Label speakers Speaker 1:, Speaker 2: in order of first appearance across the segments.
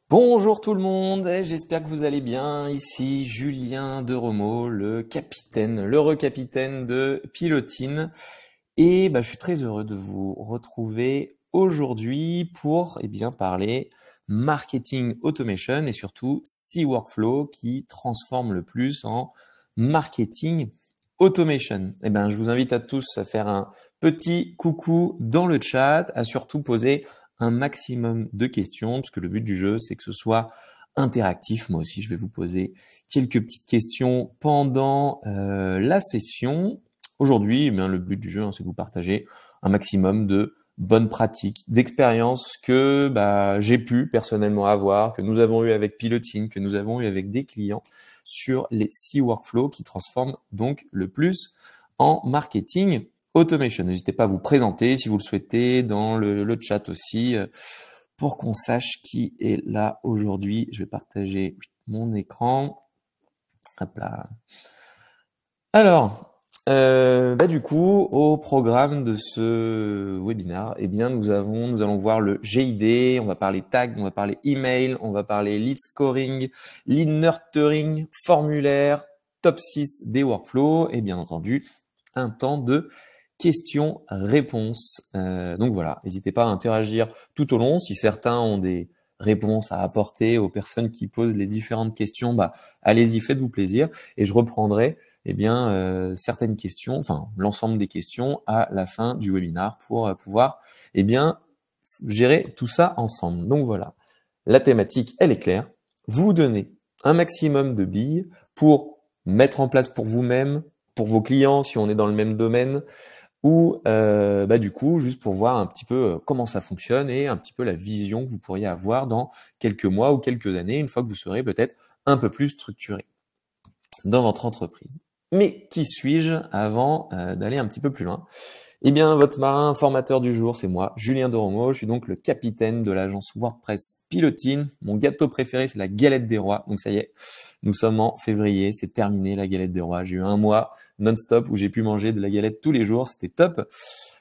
Speaker 1: Bonjour tout le monde, j'espère que vous allez bien. Ici Julien Deromo, le capitaine, le recapitaine de Pilotine. Et je suis très heureux de vous retrouver aujourd'hui pour parler marketing automation et surtout 6 workflows qui transforment le plus en marketing automation. Je vous invite à tous à faire un petit coucou dans le chat, à surtout poser un maximum de questions, parce que le but du jeu, c'est que ce soit interactif. Moi aussi, je vais vous poser quelques petites questions pendant la session. Aujourd'hui, le but du jeu, c'est que vous partagez un maximum de bonnes pratiques, d'expériences que j'ai pu personnellement avoir, que nous avons eu avec Pilotine, que nous avons eu avec des clients sur les 6 workflows qui transforment donc le plus en marketing automation. N'hésitez pas à vous présenter si vous le souhaitez dans le chat aussi pour qu'on sache qui est là aujourd'hui. Je vais partager mon écran. Hop là. Alors, du coup, au programme de ce webinaire, nous allons voir le GID, on va parler tag, on va parler email, on va parler lead scoring, lead nurturing, formulaire, top 6 des workflows et bien entendu, un temps de questions-réponses. Donc voilà, n'hésitez pas à interagir tout au long. Si certains ont des réponses à apporter aux personnes qui posent les différentes questions, allez-y, faites-vous plaisir et je reprendrai certaines questions, enfin l'ensemble des questions à la fin du webinaire pour pouvoir gérer tout ça ensemble. Donc voilà, la thématique, elle est claire. Vous donnez un maximum de billes pour mettre en place pour vous-même, pour vos clients si on est dans le même domaine, ou du coup juste pour voir un petit peu comment ça fonctionne et un petit peu la vision que vous pourriez avoir dans quelques mois ou quelques années, une fois que vous serez peut-être un peu plus structuré dans votre entreprise. Mais qui suis-je avant d'aller un petit peu plus loin? Votre marin formateur du jour, c'est moi, Julien Deromo. Je suis donc le capitaine de l'agence WordPress Pilotine. Mon gâteau préféré, c'est la galette des rois. Donc ça y est, nous sommes en février, c'est terminé la galette des rois. J'ai eu un mois non-stop où j'ai pu manger de la galette tous les jours. C'était top.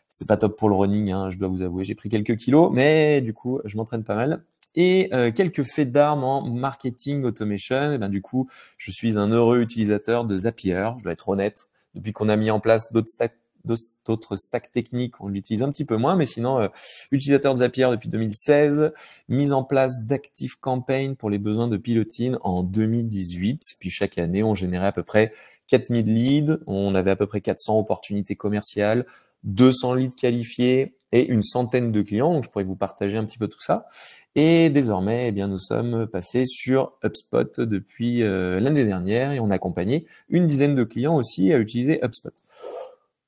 Speaker 1: C'est pas top pour le running, je dois vous avouer. J'ai pris quelques kilos, mais du coup, je m'entraîne pas mal. Et quelques faits d'armes en marketing automation. Du coup, je suis un heureux utilisateur de Zapier. Je dois être honnête. Depuis qu'on a mis en place d'autres stacks techniques, on l'utilise un petit peu moins, mais sinon, utilisateur de Zapier depuis 2016, mise en place d'ActiveCampaign pour les besoins de Pilotine en 2018. Puis chaque année, on générait à peu près 4000 leads, on avait à peu près 400 opportunités commerciales, 200 leads qualifiés et une centaine de clients. Donc, je pourrais vous partager un petit peu tout ça. Et désormais, nous sommes passés sur HubSpot depuis l'année dernière et on a accompagné une dizaine de clients aussi à utiliser HubSpot.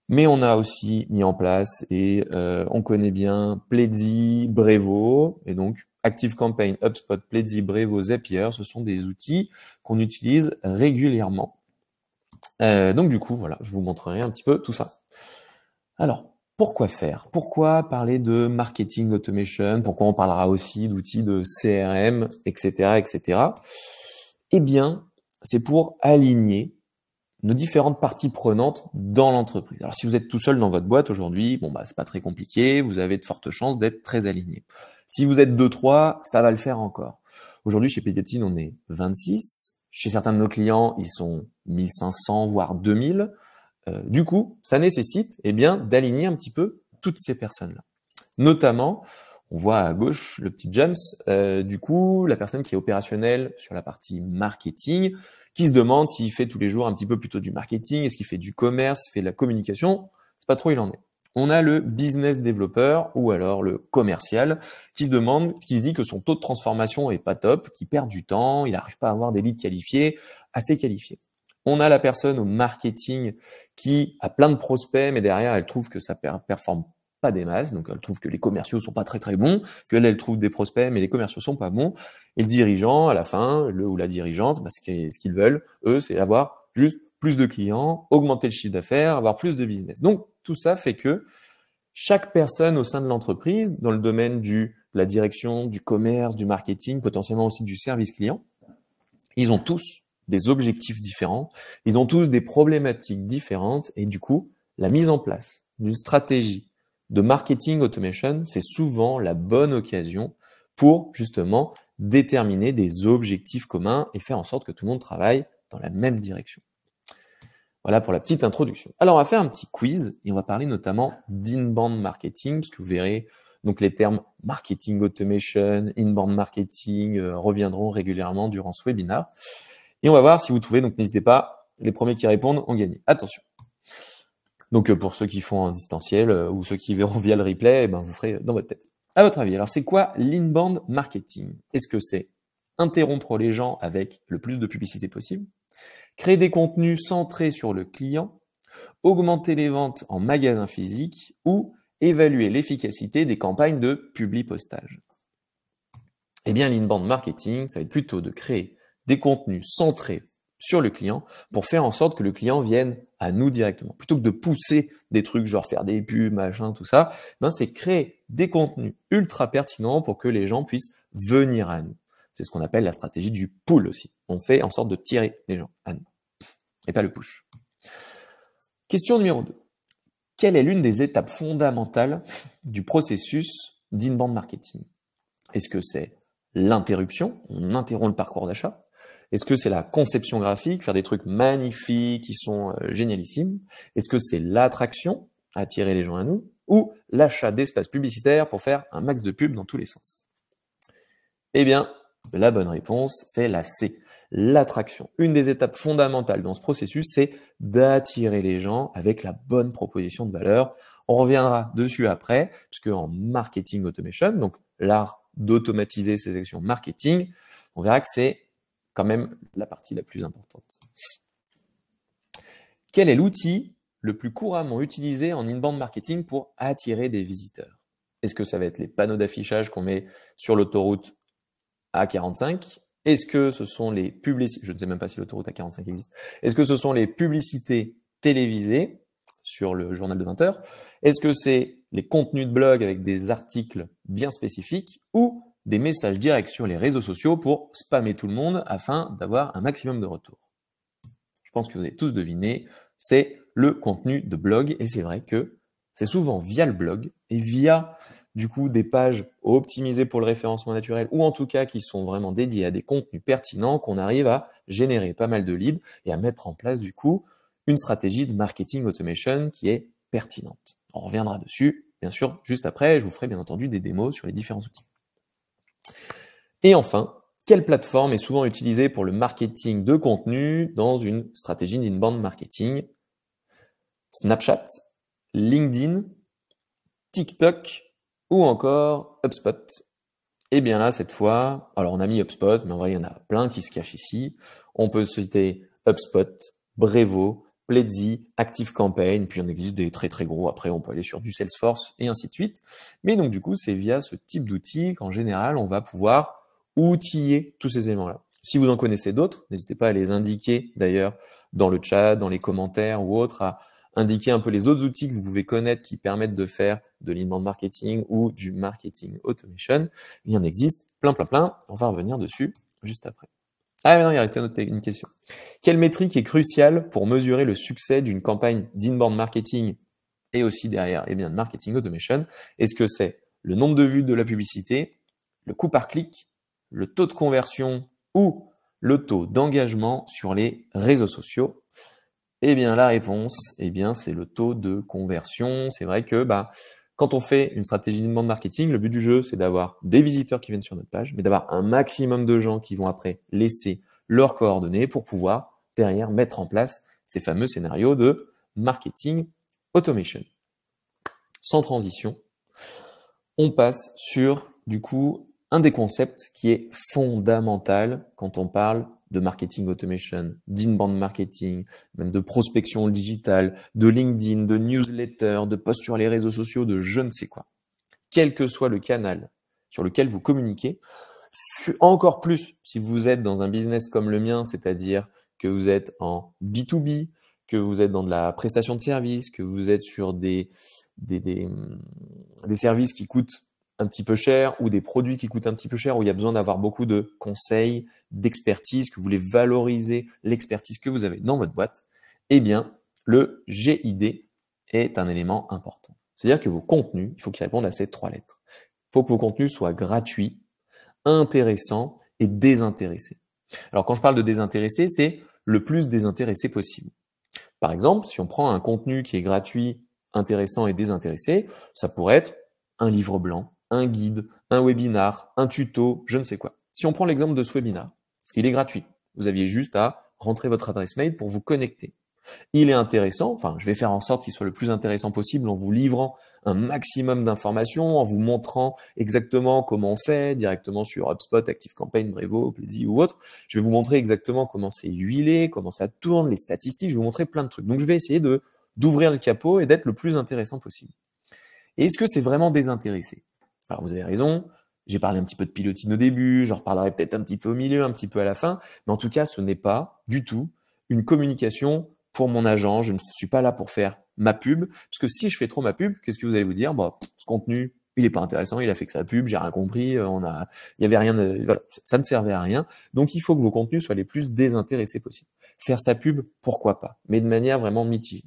Speaker 1: Mais on a aussi mis en place et on connaît bien Pledzi, Brevo et donc ActiveCampaign, HubSpot, Pledzi, Brevo, Zapier, ce sont des outils qu'on utilise régulièrement. Donc du coup, voilà, je vous montrerai un petit peu tout ça. Alors, pourquoi faire? Pourquoi parler de marketing automation? Pourquoi on parlera aussi d'outils de CRM, etc., etc. C'est pour aligner nos différentes parties prenantes dans l'entreprise. Alors, si vous êtes tout seul dans votre boîte aujourd'hui, c'est pas très compliqué, vous avez de fortes chances d'être très aligné. Si vous êtes 2-3, ça va le faire encore. Aujourd'hui, chez Pilotine, on est 26. Chez certains de nos clients, ils sont 1500, voire 2000. Du coup, ça nécessite d'aligner un petit peu toutes ces personnes-là. Notamment, on voit à gauche le petit James, du coup, la personne qui est opérationnelle sur la partie marketing, qui se demande s'il fait tous les jours un petit peu plutôt du marketing, est-ce qu'il fait du commerce, il fait de la communication, c'est pas trop il en est. On a le business developer ou alors le commercial qui se dit que son taux de transformation est pas top, qu'il perd du temps, il n'arrive pas à avoir des leads qualifiés, assez qualifiés. On a la personne au marketing qui a plein de prospects, mais derrière, elle trouve que ça performe pas des masses. Donc, elle trouve que les commerciaux sont pas très, très bons, qu'elle trouve des prospects, mais les commerciaux sont pas bons. Et le dirigeant, à la fin, le ou la dirigeante, ce qu'ils veulent, eux, c'est avoir juste plus de clients, augmenter le chiffre d'affaires, avoir plus de business. Donc, tout ça fait que chaque personne au sein de l'entreprise, dans le domaine de la direction, du commerce, du marketing, potentiellement aussi du service client, ils ont tous des objectifs différents, ils ont tous des problématiques différentes et du coup, la mise en place d'une stratégie de marketing automation, c'est souvent la bonne occasion pour justement déterminer des objectifs communs et faire en sorte que tout le monde travaille dans la même direction. Voilà pour la petite introduction. Alors, on va faire un petit quiz et on va parler notamment d'inbound marketing, parce que vous verrez, donc les termes marketing automation, inbound marketing reviendront régulièrement durant ce webinaire. Et on va voir si vous trouvez, donc n'hésitez pas, les premiers qui répondent ont gagné. Attention. Donc pour ceux qui font en distanciel ou ceux qui verront via le replay, vous ferez dans votre tête. À votre avis, alors c'est quoi l'inbound marketing? Est-ce que c'est interrompre les gens avec le plus de publicité possible, créer des contenus centrés sur le client, augmenter les ventes en magasin physique ou évaluer l'efficacité des campagnes de publi-postage? Eh bien, l'inbound marketing, ça va être plutôt de créer des contenus centrés sur le client pour faire en sorte que le client vienne à nous directement. Plutôt que de pousser des trucs genre faire des pubs, machin, tout ça, c'est créer des contenus ultra pertinents pour que les gens puissent venir à nous. C'est ce qu'on appelle la stratégie du pull aussi. On fait en sorte de tirer les gens à nous et pas le push. Question numéro 2. Quelle est l'une des étapes fondamentales du processus d'inbound marketing? Est-ce que c'est l'interruption? On interrompt le parcours d'achat. Est-ce que c'est la conception graphique, faire des trucs magnifiques qui sont génialissimes? Est-ce que c'est l'attraction, attirer les gens à nous? Ou l'achat d'espaces publicitaires pour faire un max de pubs dans tous les sens? Eh bien, la bonne réponse, c'est la C, l'attraction. Une des étapes fondamentales dans ce processus, c'est d'attirer les gens avec la bonne proposition de valeur. On reviendra dessus après, puisque en marketing automation, donc l'art d'automatiser ces actions marketing, on verra que c'est quand même la partie la plus importante. Quel est l'outil le plus couramment utilisé en inbound marketing pour attirer des visiteurs? Est-ce que ça va être les panneaux d'affichage qu'on met sur l'autoroute A45? Est-ce que ce sont les publicités, je ne sais même pas si l'autoroute A45 existe, est-ce que ce sont les publicités télévisées sur le journal de 20 heures? Est-ce que c'est les contenus de blog avec des articles bien spécifiques ou des messages directs sur les réseaux sociaux pour spammer tout le monde afin d'avoir un maximum de retours? Je pense que vous avez tous deviné, c'est le contenu de blog et c'est vrai que c'est souvent via le blog et via du coup des pages optimisées pour le référencement naturel ou en tout cas qui sont vraiment dédiées à des contenus pertinents qu'on arrive à générer pas mal de leads et à mettre en place du coup une stratégie de marketing automation qui est pertinente. On reviendra dessus, bien sûr, juste après, je vous ferai bien entendu des démos sur les différents outils. Et enfin, quelle plateforme est souvent utilisée pour le marketing de contenu dans une stratégie d'inbound marketing? Snapchat, LinkedIn, TikTok ou encore HubSpot? Et bien là, cette fois, alors on a mis HubSpot, mais en vrai, il y en a plein qui se cachent ici. On peut citer HubSpot, Brevo, Pledzi, ActiveCampaign, puis il en existe des très très gros. Après, on peut aller sur du Salesforce et ainsi de suite. Mais donc du coup, c'est via ce type d'outil qu'en général, on va pouvoir outiller tous ces éléments-là. Si vous en connaissez d'autres, n'hésitez pas à les indiquer d'ailleurs dans le chat, dans les commentaires ou autres, à indiquer un peu les autres outils que vous pouvez connaître qui permettent de faire de l'inbound marketing ou du marketing automation. Il y en existe plein. On va revenir dessus juste après. Ah mais non, il restait une question. Quelle métrique est cruciale pour mesurer le succès d'une campagne d'inbound marketing et aussi derrière, de marketing automation? Est-ce que c'est le nombre de vues de la publicité, le coût par clic, le taux de conversion ou le taux d'engagement sur les réseaux sociaux? Eh bien, la réponse, c'est le taux de conversion. C'est vrai que quand on fait une stratégie d'inbound marketing, le but du jeu, c'est d'avoir des visiteurs qui viennent sur notre page, mais d'avoir un maximum de gens qui vont après laisser leurs coordonnées pour pouvoir derrière mettre en place ces fameux scénarios de marketing automation. Sans transition, on passe sur, du coup, un des concepts qui est fondamental quand on parle de marketing automation, d'inbound marketing, même de prospection digitale, de LinkedIn, de newsletter, de posts sur les réseaux sociaux, de je ne sais quoi. Quel que soit le canal sur lequel vous communiquez, encore plus si vous êtes dans un business comme le mien, c'est-à-dire que vous êtes en B2B, que vous êtes dans de la prestation de services, que vous êtes sur des services qui coûtent un petit peu cher ou des produits qui coûtent un petit peu cher où il y a besoin d'avoir beaucoup de conseils, d'expertise, que vous voulez valoriser l'expertise que vous avez dans votre boîte, eh bien, le GID est un élément important. C'est-à-dire que vos contenus, il faut qu'ils répondent à ces 3 lettres. Il faut que vos contenus soient gratuits, intéressants et désintéressé. Alors quand je parle de désintéressé, c'est le plus désintéressé possible. Par exemple, si on prend un contenu qui est gratuit, intéressant et désintéressé, ça pourrait être un livre blanc, un guide, un webinar, un tuto, je ne sais quoi. Si on prend l'exemple de ce webinar, il est gratuit. Vous aviez juste à rentrer votre adresse mail pour vous connecter. Il est intéressant, enfin, je vais faire en sorte qu'il soit le plus intéressant possible en vous livrant un maximum d'informations, en vous montrant exactement comment on fait directement sur HubSpot, ActiveCampaign, Brevo, Plaisy ou autre. Je vais vous montrer exactement comment c'est huilé, comment ça tourne, les statistiques, je vais vous montrer plein de trucs. Donc, je vais essayer d'ouvrir le capot et d'être le plus intéressant possible. Et est-ce que c'est vraiment désintéressé? Alors, vous avez raison, j'ai parlé un petit peu de pilotine au début, j'en reparlerai peut-être un petit peu au milieu, un petit peu à la fin, mais en tout cas, ce n'est pas du tout une communication pour mon agent, je ne suis pas là pour faire ma pub, parce que si je fais trop ma pub, qu'est-ce que vous allez vous dire? Bah, ce contenu, il est pas intéressant, il a fait que sa pub, j'ai rien compris, il y avait rien, voilà, ça ne servait à rien. Donc il faut que vos contenus soient les plus désintéressés possible. Faire sa pub, pourquoi pas, mais de manière vraiment mitigée.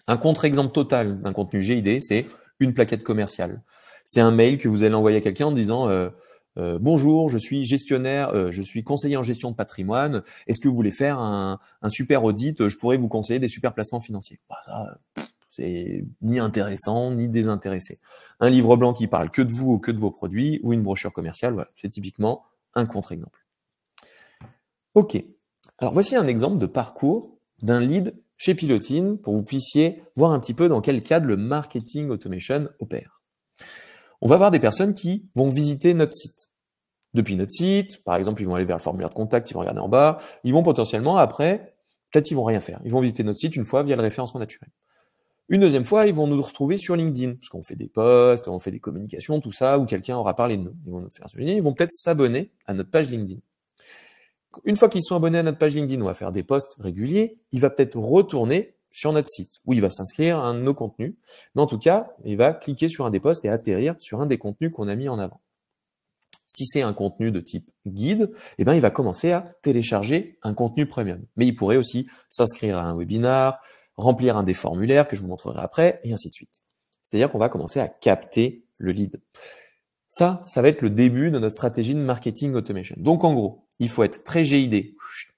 Speaker 1: Un contre-exemple total d'un contenu GID, c'est une plaquette commerciale. C'est un mail que vous allez envoyer à quelqu'un en disant bonjour, je suis gestionnaire, je suis conseiller en gestion de patrimoine. Est-ce que vous voulez faire un super audit? Je pourrais vous conseiller des super placements financiers. Bah, ça, c'est ni intéressant ni désintéressé. Un livre blanc qui parle que de vous ou que de vos produits ou une brochure commerciale, voilà, c'est typiquement un contre-exemple. Ok. Alors voici un exemple de parcours d'un lead chez Pilotine pour que vous puissiez voir un petit peu dans quel cadre le marketing automation opère. On va avoir des personnes qui vont visiter notre site. Depuis notre site, par exemple, ils vont aller vers le formulaire de contact, ils vont regarder en bas, ils vont potentiellement après, peut-être ils vont rien faire. Ils vont visiter notre site une fois via le référencement naturel. Une deuxième fois, ils vont nous retrouver sur LinkedIn, parce qu'on fait des posts, on fait des communications, tout ça, où quelqu'un aura parlé de nous. Ils vont nous faire sur LinkedIn, ils vont peut-être s'abonner à notre page LinkedIn. Une fois qu'ils sont abonnés à notre page LinkedIn, on va faire des posts réguliers, il va peut-être retourner sur notre site, où il va s'inscrire à un de nos contenus. Mais en tout cas, il va cliquer sur un des posts et atterrir sur un des contenus qu'on a mis en avant. Si c'est un contenu de type guide, eh ben, il va commencer à télécharger un contenu premium. Mais il pourrait aussi s'inscrire à un webinar, remplir un des formulaires que je vous montrerai après, et ainsi de suite. C'est-à-dire qu'on va commencer à capter le lead. Ça va être le début de notre stratégie de marketing automation. Donc, en gros, il faut être très GID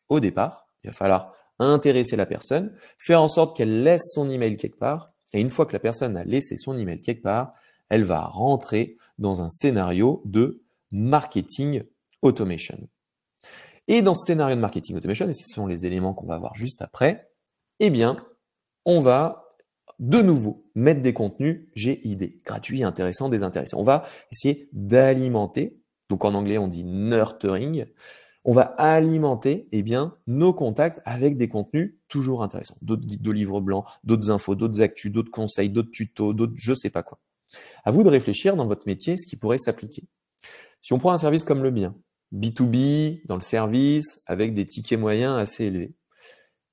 Speaker 1: au départ. Il va falloir intéresser la personne, faire en sorte qu'elle laisse son email quelque part. Et une fois que la personne a laissé son email quelque part, elle va rentrer dans un scénario de marketing automation. Et dans ce scénario de marketing automation, et ce sont les éléments qu'on va voir juste après, eh bien, on va de nouveau mettre des contenus GID, gratuits, intéressants, désintéressants. On va essayer d'alimenter, donc en anglais on dit nurturing, on va alimenter eh bien, nos contacts avec des contenus toujours intéressants. D'autres guides de livres blancs, d'autres infos, d'autres actus, d'autres conseils, d'autres tutos, d'autres je sais pas quoi. À vous de réfléchir dans votre métier ce qui pourrait s'appliquer. Si on prend un service comme le mien, B2B, dans le service, avec des tickets moyens assez élevés,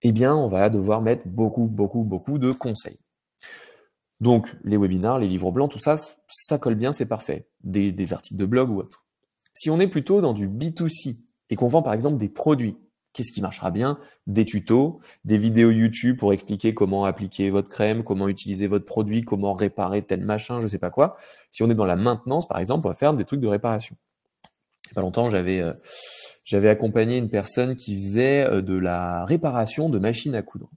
Speaker 1: eh bien, on va devoir mettre beaucoup de conseils. Donc, les webinars, les livres blancs, tout ça, ça colle bien, c'est parfait. Des articles de blog ou autre. Si on est plutôt dans du B2C et qu'on vend par exemple des produits, qu'est-ce qui marchera bien? Des tutos, des vidéos YouTube pour expliquer comment appliquer votre crème, comment utiliser votre produit, comment réparer tel machin, je sais pas quoi. Si on est dans la maintenance, par exemple, on va faire des trucs de réparation. Il y a pas longtemps, j'avais accompagné une personne qui faisait de la réparation de machines à coudre.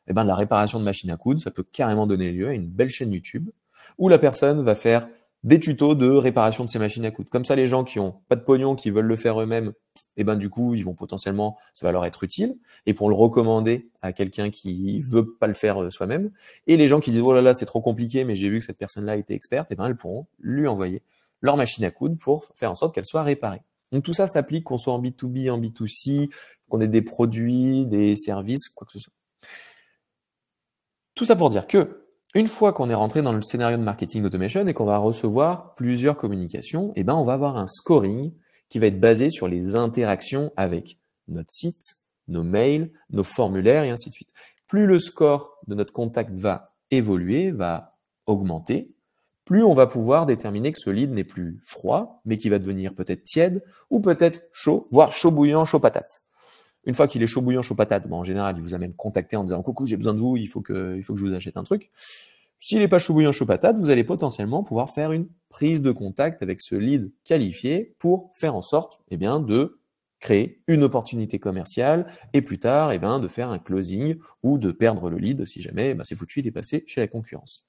Speaker 1: Eh ben, la réparation de machines à coudre, ça peut carrément donner lieu à une belle chaîne YouTube où la personne va faire des tutos de réparation de ces machines à coudre. Comme ça, les gens qui ont pas de pognon, qui veulent le faire eux-mêmes, eh ben, du coup, ils vont potentiellement, ça va leur être utile. Et pour le recommander à quelqu'un qui veut pas le faire soi-même. Et les gens qui disent, oh là là, c'est trop compliqué, mais j'ai vu que cette personne-là était experte, eh ben, elles pourront lui envoyer leur machine à coudre pour faire en sorte qu'elle soit réparée. Donc, tout ça s'applique qu'on soit en B2B, en B2C, qu'on ait des produits, des services, quoi que ce soit. Tout ça pour dire que, une fois qu'on est rentré dans le scénario de marketing automation et qu'on va recevoir plusieurs communications, eh ben, on va avoir un scoring qui va être basé sur les interactions avec notre site, nos mails, nos formulaires et ainsi de suite. Plus le score de notre contact va évoluer, va augmenter, plus on va pouvoir déterminer que ce lead n'est plus froid, mais qui va devenir peut-être tiède ou peut-être chaud, voire chaud bouillant, chaud patate. Une fois qu'il est chaud bouillant, chaud patate, bon, en général, il vous a même contacté en disant « Coucou, j'ai besoin de vous, il faut que je vous achète un truc ». S'il n'est pas chaud bouillant, chaud patate, vous allez potentiellement pouvoir faire une prise de contact avec ce lead qualifié pour faire en sorte de créer une opportunité commerciale et plus tard de faire un closing ou de perdre le lead si jamais c'est foutu, il est passé chez la concurrence.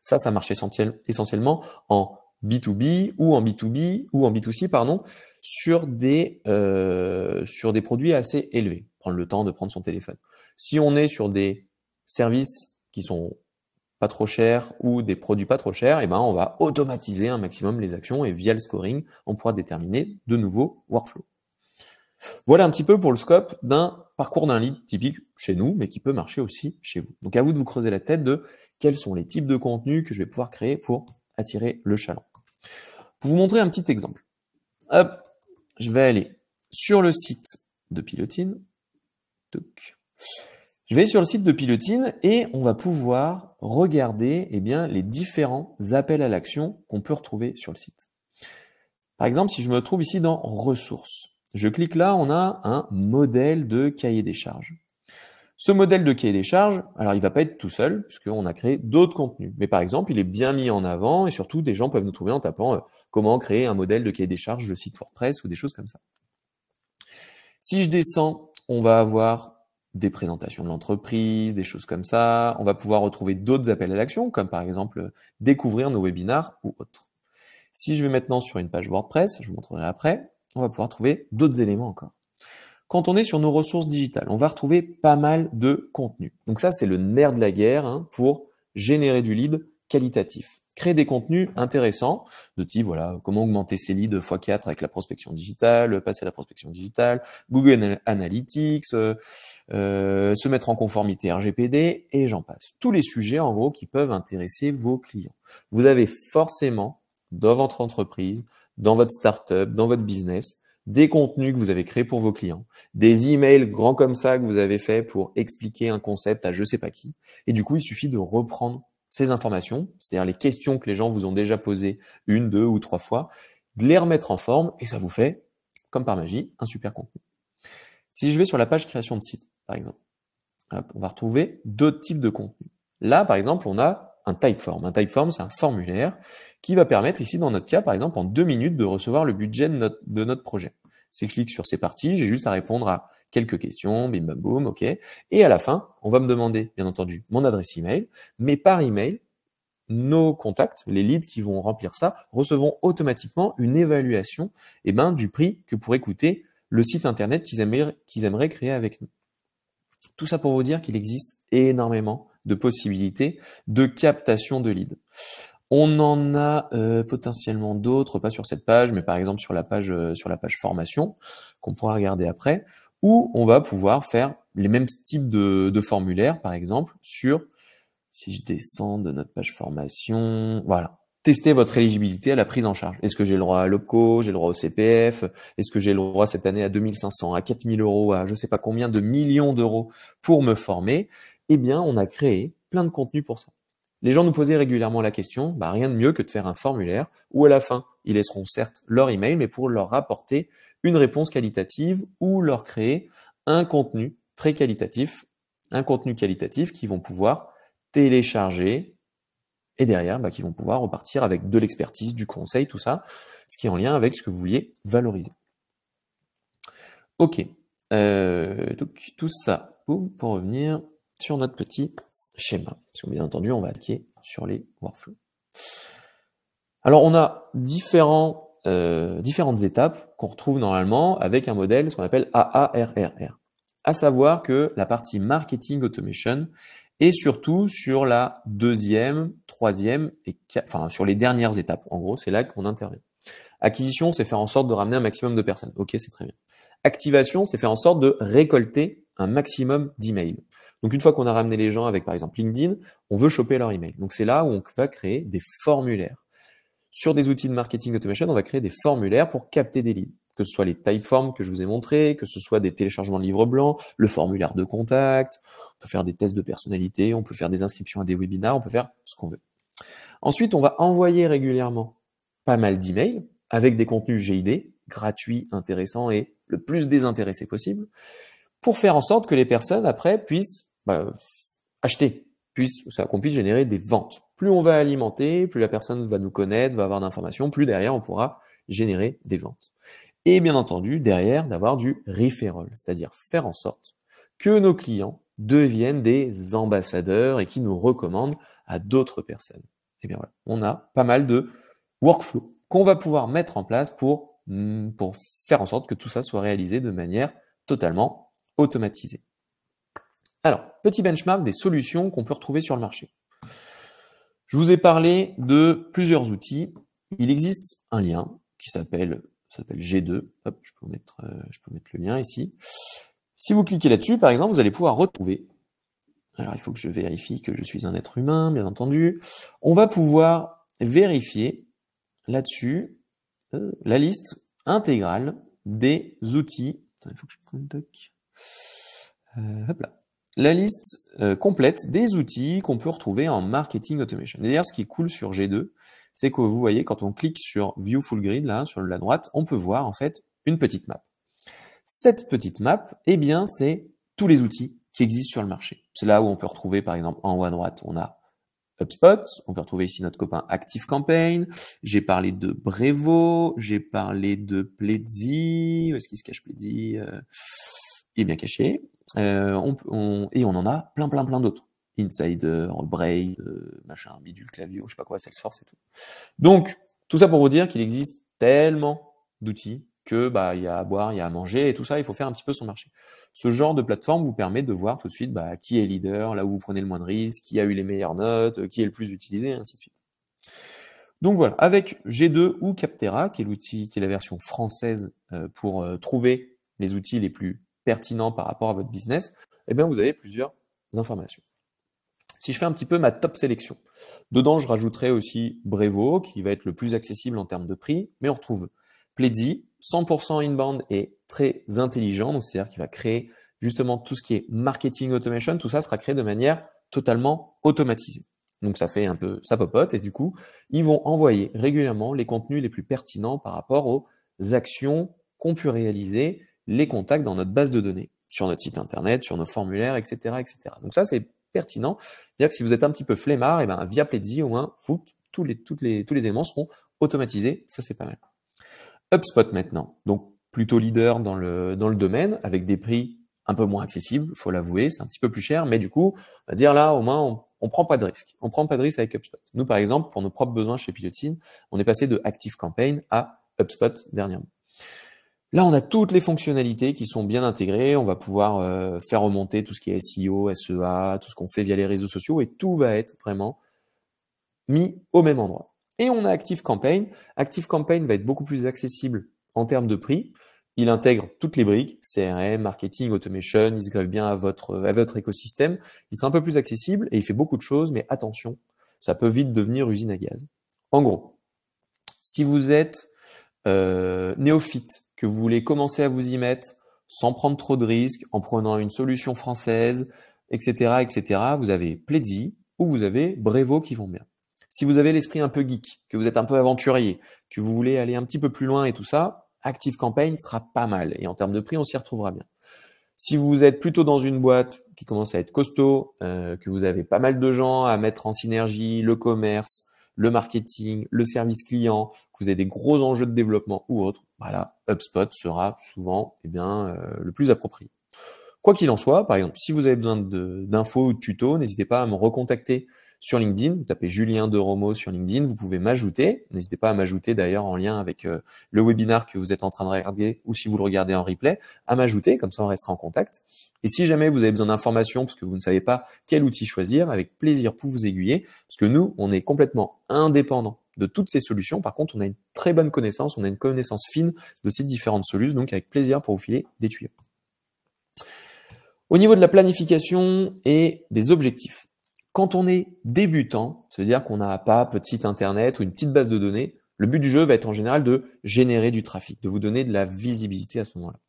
Speaker 1: Ça marche essentiellement en B2B ou en B2B ou en B2C, sur des produits assez élevés. Prendre le temps de prendre son téléphone. Si on est sur des services qui sont pas trop chers ou des produits pas trop chers, on va automatiser un maximum les actions et via le scoring, on pourra déterminer de nouveaux workflows. Voilà un petit peu pour le scope d'un parcours d'un lead typique chez nous, mais qui peut marcher aussi chez vous. Donc à vous de vous creuser la tête de quels sont les types de contenus que je vais pouvoir créer pour attirer le chaland. Pour vous montrer un petit exemple. Hop, je vais aller sur le site de Pilotine. Je vais sur le site de Pilotine et on va pouvoir regarder les différents appels à l'action qu'on peut retrouver sur le site. Par exemple, si je me trouve ici dans ressources, je clique là, on a un modèle de cahier des charges. Ce modèle de cahier des charges, alors il ne va pas être tout seul puisqu'on a créé d'autres contenus. Mais par exemple, il est bien mis en avant et surtout, des gens peuvent nous trouver en tapant comment créer un modèle de cahier des charges de site WordPress ou des choses comme ça. Si je descends, on va avoir des présentations de l'entreprise, des choses comme ça. On va pouvoir retrouver d'autres appels à l'action, comme par exemple découvrir nos webinars ou autres. Si je vais maintenant sur une page WordPress, je vous montrerai après, on va pouvoir trouver d'autres éléments encore. Quand on est sur nos ressources digitales, on va retrouver pas mal de contenu. Donc ça, c'est le nerf de la guerre pour générer du lead qualitatif. Créer des contenus intéressants, de type, comment augmenter ses leads x4 avec la prospection digitale, passer à la prospection digitale, Google Analytics, se mettre en conformité RGPD, et j'en passe. Tous les sujets, en gros, qui peuvent intéresser vos clients. Vous avez forcément, dans votre entreprise, dans votre startup, dans votre business, des contenus que vous avez créés pour vos clients, des emails grands comme ça que vous avez fait pour expliquer un concept à je sais pas qui. Et du coup, il suffit de reprendre ces informations, c'est-à-dire les questions que les gens vous ont déjà posées 1, 2 ou 3 fois, de les remettre en forme et ça vous fait, comme par magie, un super contenu. Si je vais sur la page création de site, par exemple, on va retrouver d'autres types de contenus. Là, par exemple, on a un Typeform. Un Typeform, c'est un formulaire qui va permettre ici, dans notre cas, par exemple, en 2 minutes, de recevoir le budget de notre projet. Si je clique sur ces parties, j'ai juste à répondre à quelques questions, bim bam boum, ok. Et à la fin, on va me demander, bien entendu, mon adresse email, mais par email, nos contacts, les leads qui vont remplir ça, recevront automatiquement une évaluation du prix que pourrait coûter le site internet qu'ils aimeraient créer avec nous. Tout ça pour vous dire qu'il existe énormément de possibilités de captation de leads. On en a potentiellement d'autres, pas sur cette page, mais par exemple sur la page formation, qu'on pourra regarder après, où on va pouvoir faire les mêmes types de formulaires, par exemple, si je descends de notre page formation, voilà. Tester votre éligibilité à la prise en charge. Est-ce que j'ai le droit à l'OPCO, j'ai le droit au CPF, est-ce que j'ai le droit cette année à 2500, à 4000 euros, à je sais pas combien de millions d'euros pour me former? On a créé plein de contenus pour ça. Les gens nous posaient régulièrement la question, rien de mieux que de faire un formulaire où à la fin, ils laisseront certes leur email, mais pour leur rapporter une réponse qualitative ou leur créer un contenu très qualitatif, qu'ils vont pouvoir télécharger et derrière, qui vont pouvoir repartir avec de l'expertise, du conseil, tout ça, ce qui est en lien avec ce que vous vouliez valoriser. Ok, donc tout ça pour revenir sur notre petit schéma. Parce que bien entendu, on va appliquer sur les workflows. Alors, on a différentes étapes qu'on retrouve normalement avec un modèle, ce qu'on appelle AARRR. À savoir que la partie marketing automation est surtout sur la 2e, 3e et sur les dernières étapes. En gros, c'est là qu'on intervient. Acquisition, c'est faire en sorte de ramener un maximum de personnes. Ok, c'est très bien. Activation, c'est faire en sorte de récolter un maximum d'emails. Donc, une fois qu'on a ramené les gens avec, par exemple, LinkedIn, on veut choper leur email. Donc, c'est là où on va créer des formulaires. Sur des outils de marketing automation, on va créer des formulaires pour capter des leads. Que ce soit les Typeforms que je vous ai montrés, que ce soit des téléchargements de livres blancs, le formulaire de contact, on peut faire des tests de personnalité, on peut faire des inscriptions à des webinars, on peut faire ce qu'on veut. Ensuite, on va envoyer régulièrement pas mal d'emails avec des contenus GID, gratuits, intéressants et le plus désintéressés possible, pour faire en sorte que les personnes, après, puissent acheter. qu'on puisse générer des ventes. Plus on va alimenter, plus la personne va nous connaître, va avoir d'informations, plus derrière on pourra générer des ventes. Et bien entendu, derrière, d'avoir du referral, c'est-à-dire faire en sorte que nos clients deviennent des ambassadeurs et qui nous recommandent à d'autres personnes. Et bien voilà, on a pas mal de workflows qu'on va pouvoir mettre en place pour faire en sorte que tout ça soit réalisé de manière totalement automatisée. Alors, petit benchmark des solutions qu'on peut retrouver sur le marché. Je vous ai parlé de plusieurs outils. Il existe un lien qui s'appelle G2. Hop, je peux mettre le lien ici. Si vous cliquez là-dessus, par exemple, vous allez pouvoir retrouver. Alors, il faut que je vérifie que je suis un être humain, bien entendu. On va pouvoir vérifier là-dessus la liste intégrale des outils. Attends, il faut que je contacte. Hop là. La liste complète des outils qu'on peut retrouver en marketing automation. D'ailleurs, ce qui est cool sur G2, c'est que vous voyez, quand on clique sur View Full Grid, là, sur la droite, on peut voir en fait une petite map. Cette petite map, eh bien, c'est tous les outils qui existent sur le marché. C'est là où on peut retrouver, par exemple, en haut à droite, on a HubSpot, on peut retrouver ici notre copain ActiveCampaign, j'ai parlé de Brevo, j'ai parlé de Pledzi, où est-ce qu'il se cache Pledzi il est bien caché, et on en a plein d'autres. Insider, Braid, machin, bidule, Klaviyo, je sais pas quoi, Salesforce et tout. Donc, tout ça pour vous dire qu'il existe tellement d'outils que il y a à boire, il y a à manger et tout ça, il faut faire un petit peu son marché. Ce genre de plateforme vous permet de voir tout de suite qui est leader, là où vous prenez le moins de risques, qui a eu les meilleures notes, qui est le plus utilisé, et ainsi de suite. Donc voilà, avec G2 ou Capterra, qui est l'outil, qui est la version française pour trouver les outils les plus pertinents par rapport à votre business, eh bien vous avez plusieurs informations. Si je fais un petit peu ma top sélection, dedans je rajouterai aussi Brevo, qui va être le plus accessible en termes de prix, mais on retrouve Pledzi, 100% inbound et très intelligent, donc c'est-à-dire qu'il va créer justement tout ce qui est marketing automation, tout ça sera créé de manière totalement automatisée. Donc ça fait un peu, ça popote, et du coup, ils vont envoyer régulièrement les contenus les plus pertinents par rapport aux actions qu'ont pu réaliser les contacts dans notre base de données, sur notre site internet, sur nos formulaires, etc., etc. Donc ça, c'est pertinent. C'est-à-dire que si vous êtes un petit peu flemmard, et via Pledzi, au moins, tous les éléments seront automatisés. Ça, c'est pas mal. HubSpot maintenant, donc plutôt leader dans le domaine, avec des prix un peu moins accessibles, faut l'avouer, c'est un petit peu plus cher, mais du coup, on va dire là, au moins, on prend pas de risque. On prend pas de risque avec HubSpot. Nous, par exemple, pour nos propres besoins chez Pilotine, on est passé de ActiveCampaign à HubSpot dernièrement. Là, on a toutes les fonctionnalités qui sont bien intégrées. On va pouvoir faire remonter tout ce qui est SEO, SEA, tout ce qu'on fait via les réseaux sociaux, et tout va être vraiment mis au même endroit. Et on a ActiveCampaign. ActiveCampaign va être beaucoup plus accessible en termes de prix. Il intègre toutes les briques, CRM, marketing, automation, il se greffe bien à votre écosystème. Il sera un peu plus accessible et il fait beaucoup de choses, mais attention, ça peut vite devenir usine à gaz. En gros, si vous êtes néophyte, que vous voulez commencer à vous y mettre sans prendre trop de risques, en prenant une solution française, etc., etc., vous avez Pledzi ou vous avez Brevo qui vont bien. Si vous avez l'esprit un peu geek, que vous êtes un peu aventurier, que vous voulez aller un petit peu plus loin et tout ça, ActiveCampaign sera pas mal. Et en termes de prix, on s'y retrouvera bien. Si vous êtes plutôt dans une boîte qui commence à être costaud, que vous avez pas mal de gens à mettre en synergie, le commerce, le marketing, le service client, que vous avez des gros enjeux de développement ou autre, voilà, HubSpot sera souvent le plus approprié. Quoi qu'il en soit, par exemple, si vous avez besoin d'infos ou de tutos, n'hésitez pas à me recontacter sur LinkedIn. Vous tapez Julien de Romo sur LinkedIn, vous pouvez m'ajouter. N'hésitez pas à m'ajouter d'ailleurs en lien avec le webinaire que vous êtes en train de regarder ou si vous le regardez en replay, à m'ajouter, comme ça on restera en contact. Et si jamais vous avez besoin d'informations parce que vous ne savez pas quel outil choisir, avec plaisir pour vous aiguiller, parce que nous, on est complètement indépendants de toutes ces solutions. Par contre, on a une très bonne connaissance, on a une connaissance fine de ces différentes solutions, donc avec plaisir pour vous filer des tuyaux. Au niveau de la planification et des objectifs, quand on est débutant, c'est-à-dire qu'on n'a pas de site internet ou une petite base de données, le but du jeu va être en général de générer du trafic, de vous donner de la visibilité à ce moment-là.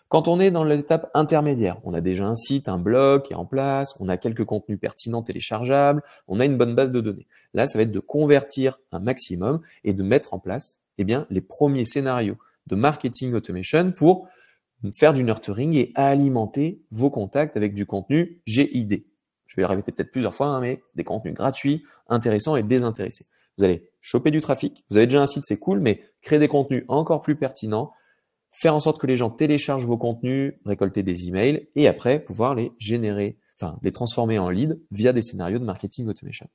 Speaker 1: Quand on est dans l'étape intermédiaire, on a déjà un site, un blog qui est en place, on a quelques contenus pertinents téléchargeables, on a une bonne base de données. Là, ça va être de convertir un maximum et de mettre en place les premiers scénarios de marketing automation pour faire du nurturing et alimenter vos contacts avec du contenu GID. Je vais le répéter peut-être plusieurs fois, hein, mais des contenus gratuits, intéressants et désintéressés. Vous allez choper du trafic. Vous avez déjà un site, c'est cool, mais créer des contenus encore plus pertinents, faire en sorte que les gens téléchargent vos contenus, récolter des emails et après pouvoir les générer, les transformer en leads via des scénarios de marketing automation.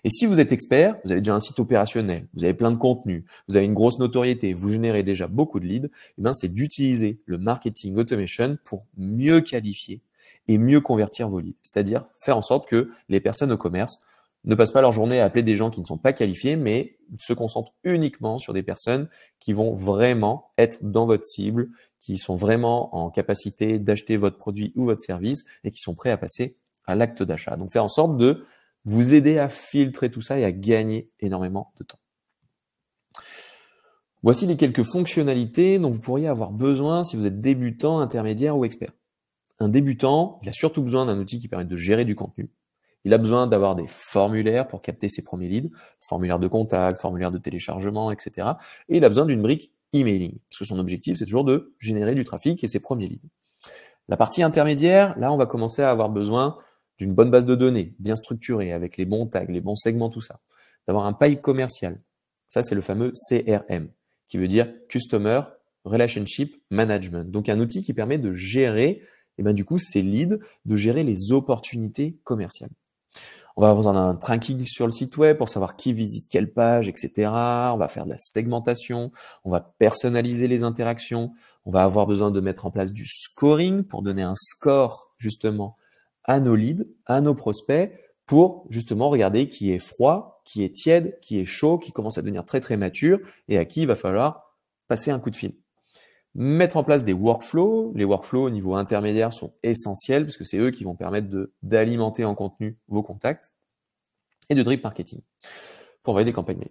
Speaker 1: Et si vous êtes expert, vous avez déjà un site opérationnel, vous avez plein de contenus, vous avez une grosse notoriété, vous générez déjà beaucoup de leads, c'est d'utiliser le marketing automation pour mieux qualifier et mieux convertir vos leads. C'est-à-dire faire en sorte que les personnes au commerce ne passent pas leur journée à appeler des gens qui ne sont pas qualifiés, mais se concentrent uniquement sur des personnes qui vont vraiment être dans votre cible, qui sont vraiment en capacité d'acheter votre produit ou votre service et qui sont prêts à passer à l'acte d'achat. Donc faire en sorte de vous aider à filtrer tout ça et à gagner énormément de temps. Voici les quelques fonctionnalités dont vous pourriez avoir besoin si vous êtes débutant, intermédiaire ou expert. Un débutant, il a surtout besoin d'un outil qui permet de gérer du contenu. Il a besoin d'avoir des formulaires pour capter ses premiers leads, formulaire de contact, formulaire de téléchargement, etc. Et il a besoin d'une brique emailing, parce que son objectif, c'est toujours de générer du trafic et ses premiers leads. La partie intermédiaire, là, on va commencer à avoir besoin d'une bonne base de données, bien structurée, avec les bons tags, les bons segments, tout ça. D'avoir un pipe commercial. Ça, c'est le fameux CRM, qui veut dire Customer Relationship Management. Donc, un outil qui permet de gérer, du coup, ces leads, de gérer les opportunités commerciales. On va avoir un tracking sur le site web pour savoir qui visite quelle page, etc. On va faire de la segmentation, on va personnaliser les interactions, on va avoir besoin de mettre en place du scoring pour donner un score justement à nos leads, à nos prospects, pour justement regarder qui est froid, qui est tiède, qui est chaud, qui commence à devenir très très mature et à qui il va falloir passer un coup de fil. Mettre en place des workflows. Les workflows au niveau intermédiaire sont essentiels parce que c'est eux qui vont permettre d'alimenter en contenu vos contacts et de drip marketing pour envoyer des campagnes mail.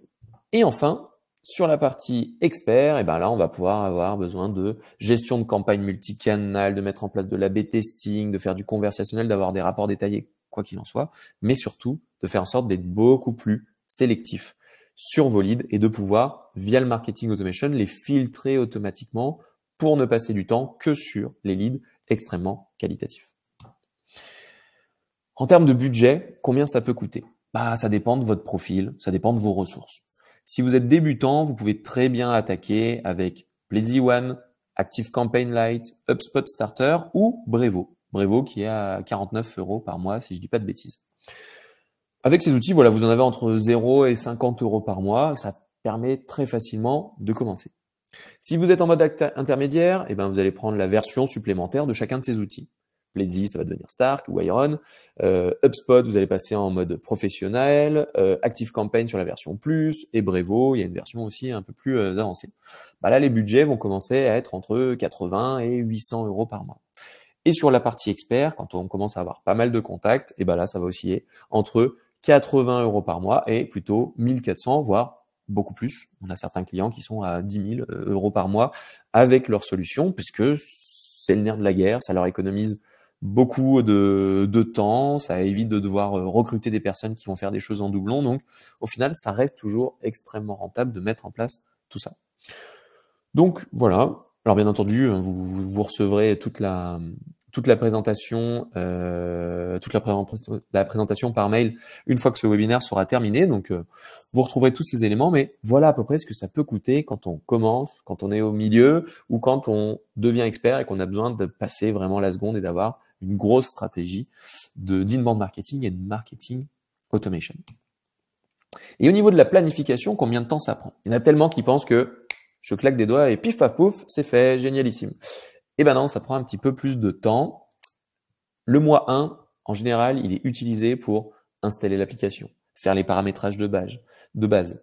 Speaker 1: Et enfin, sur la partie expert, là, on va pouvoir avoir besoin de gestion de campagne multicanal, de mettre en place de l'A/B testing, de faire du conversationnel, d'avoir des rapports détaillés, quoi qu'il en soit, mais surtout de faire en sorte d'être beaucoup plus sélectif sur vos leads et de pouvoir, via le marketing automation, les filtrer automatiquement pour ne passer du temps que sur les leads extrêmement qualitatifs. En termes de budget, combien ça peut coûter ? Ça dépend de votre profil, ça dépend de vos ressources. Si vous êtes débutant, vous pouvez très bien attaquer avec Pledzi One, Active Campaign Lite, HubSpot Starter ou Brevo. Brevo qui est à 49 € par mois, si je dis pas de bêtises. Avec ces outils, vous en avez entre 0 et 50 € par mois. Ça permet très facilement de commencer. Si vous êtes en mode intermédiaire, vous allez prendre la version supplémentaire de chacun de ces outils. Pledzi, ça va devenir Stark ou Iron. HubSpot, vous allez passer en mode professionnel. Active Campaign sur la version plus. Et Brevo, il y a une version aussi un peu plus avancée. Là, les budgets vont commencer à être entre 80 et 800 € par mois. Et sur la partie expert, quand on commence à avoir pas mal de contacts, là, ça va osciller entre 80 € par mois et plutôt 1400, voire beaucoup plus. On a certains clients qui sont à 10 000 € par mois avec leur solution, puisque c'est le nerf de la guerre, ça leur économise beaucoup de temps, ça évite de devoir recruter des personnes qui vont faire des choses en doublon. Donc, au final, ça reste toujours extrêmement rentable de mettre en place tout ça. Donc, voilà. Alors, bien entendu, vous recevrez toute la présentation, la présentation par mail une fois que ce webinaire sera terminé. Donc, vous retrouverez tous ces éléments, mais voilà à peu près ce que ça peut coûter quand on commence, quand on est au milieu ou quand on devient expert et qu'on a besoin de passer vraiment la seconde et d'avoir une grosse stratégie d'inbound marketing et de marketing automation. Et au niveau de la planification, combien de temps ça prend ? Il y en a tellement qui pensent que je claque des doigts et pif paf pouf, c'est fait, génialissime. Non, ça prend un petit peu plus de temps. Le mois 1, en général, il est utilisé pour installer l'application, faire les paramétrages de base.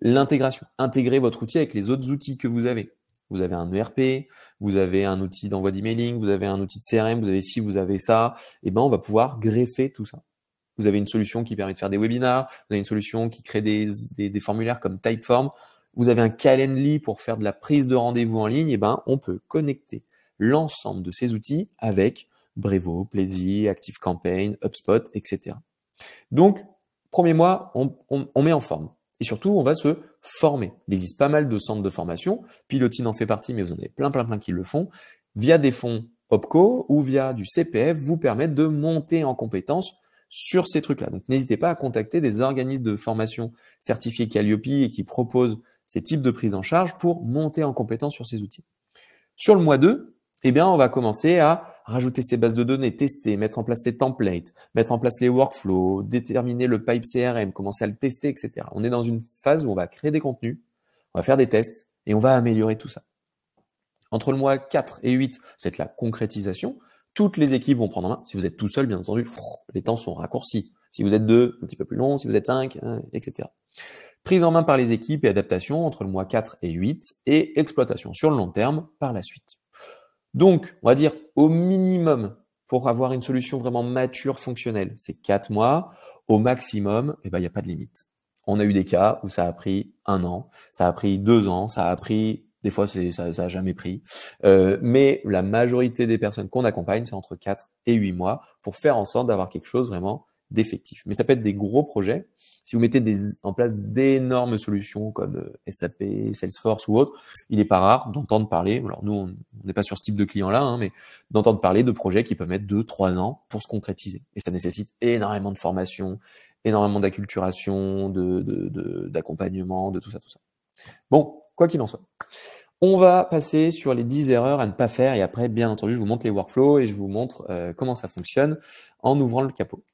Speaker 1: L'intégration, intégrer votre outil avec les autres outils que vous avez. Vous avez un ERP, vous avez un outil d'envoi d'emailing, vous avez un outil de CRM, vous avez ci, vous avez ça. On va pouvoir greffer tout ça. Vous avez une solution qui permet de faire des webinars, vous avez une solution qui crée des formulaires comme Typeform. Vous avez un Calendly pour faire de la prise de rendez-vous en ligne. On peut connecter l'ensemble de ces outils avec Brevo, Pledzi, Active Campaign, HubSpot, etc. Donc, premier mois, on met en forme. Et surtout, on va se former. Il existe pas mal de centres de formation. Pilotine en fait partie, mais vous en avez plein qui le font, via des fonds OPCO ou via du CPF vous permettent de monter en compétences sur ces trucs-là. Donc, n'hésitez pas à contacter des organismes de formation certifiés Calliope et qui proposent ces types de prise en charge pour monter en compétence sur ces outils. Sur le mois 2, eh bien, on va commencer à rajouter ces bases de données, tester, mettre en place ces templates, mettre en place les workflows, déterminer le pipe CRM, commencer à le tester, etc. On est dans une phase où on va créer des contenus, on va faire des tests et on va améliorer tout ça. Entre le mois 4 et 8, c'est la concrétisation. Toutes les équipes vont prendre en main. Si vous êtes tout seul, bien entendu, les temps sont raccourcis. Si vous êtes 2, un petit peu plus long. Si vous êtes 5, etc. Prise en main par les équipes et adaptation entre le mois 4 et 8 et exploitation sur le long terme par la suite. Donc, on va dire au minimum, pour avoir une solution vraiment mature, fonctionnelle, c'est 4 mois. Au maximum, il n'y a pas de limite. On a eu des cas où ça a pris 1 an, ça a pris 2 ans, ça a pris, des fois ça a jamais pris. Mais la majorité des personnes qu'on accompagne, c'est entre 4 et 8 mois pour faire en sorte d'avoir quelque chose vraiment d'effectif. Mais ça peut être des gros projets. Si vous mettez en place d'énormes solutions comme SAP, Salesforce ou autre, il n'est pas rare d'entendre parler, alors nous on n'est pas sur ce type de client-là, mais d'entendre parler de projets qui peuvent mettre 2-3 ans pour se concrétiser. Et ça nécessite énormément de formation, énormément d'acculturation, d'accompagnement, de tout ça. Bon, quoi qu'il en soit. On va passer sur les 10 erreurs à ne pas faire et après, bien entendu, je vous montre les workflows et je vous montre comment ça fonctionne en ouvrant le capot.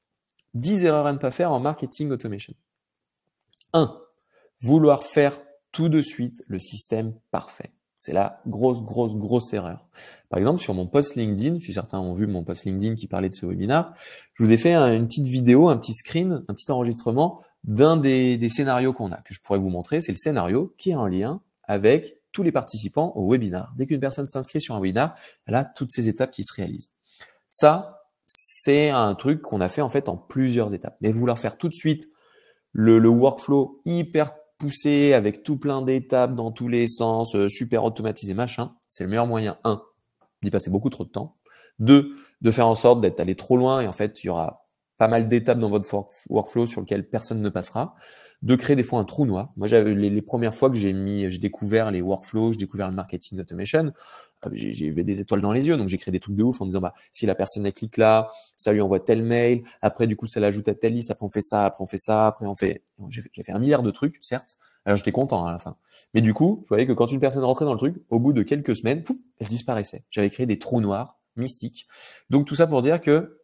Speaker 1: 10 erreurs à ne pas faire en marketing automation. 1. Vouloir faire tout de suite le système parfait. C'est la grosse erreur. Par exemple, sur mon post LinkedIn, si certains ont vu mon post LinkedIn qui parlait de ce webinaire, je vous ai fait une petite vidéo, un petit screen, un petit enregistrement d'un des scénarios qu'on a, que je pourrais vous montrer. C'est le scénario qui est en lien avec tous les participants au webinaire. Dès qu'une personne s'inscrit sur un webinaire, elle a toutes ces étapes qui se réalisent. Ça, c'est un truc qu'on a fait en fait en plusieurs étapes. Mais vouloir faire tout de suite le workflow hyper poussé avec tout plein d'étapes dans tous les sens, super automatisé, machin, c'est le meilleur moyen, 1, d'y passer beaucoup trop de temps. 2, de faire en sorte d'être allé trop loin et en fait, il y aura pas mal d'étapes dans votre workflow sur lesquelles personne ne passera. De créer des fois un trou noir. Moi, j'avais les premières fois que j'ai découvert les workflows, j'ai découvert le marketing automation, j'ai eu des étoiles dans les yeux, donc j'ai créé des trucs de ouf en disant si la personne elle clique là, ça lui envoie tel mail, après du coup ça l'ajoute à telle liste, après on fait ça, après on fait ça, après on fait. J'ai fait 1 milliard de trucs, certes. Alors j'étais content à la fin. Mais du coup, je voyais que quand une personne rentrait dans le truc, au bout de quelques semaines, elle disparaissait. J'avais créé des trous noirs mystiques. Donc tout ça pour dire que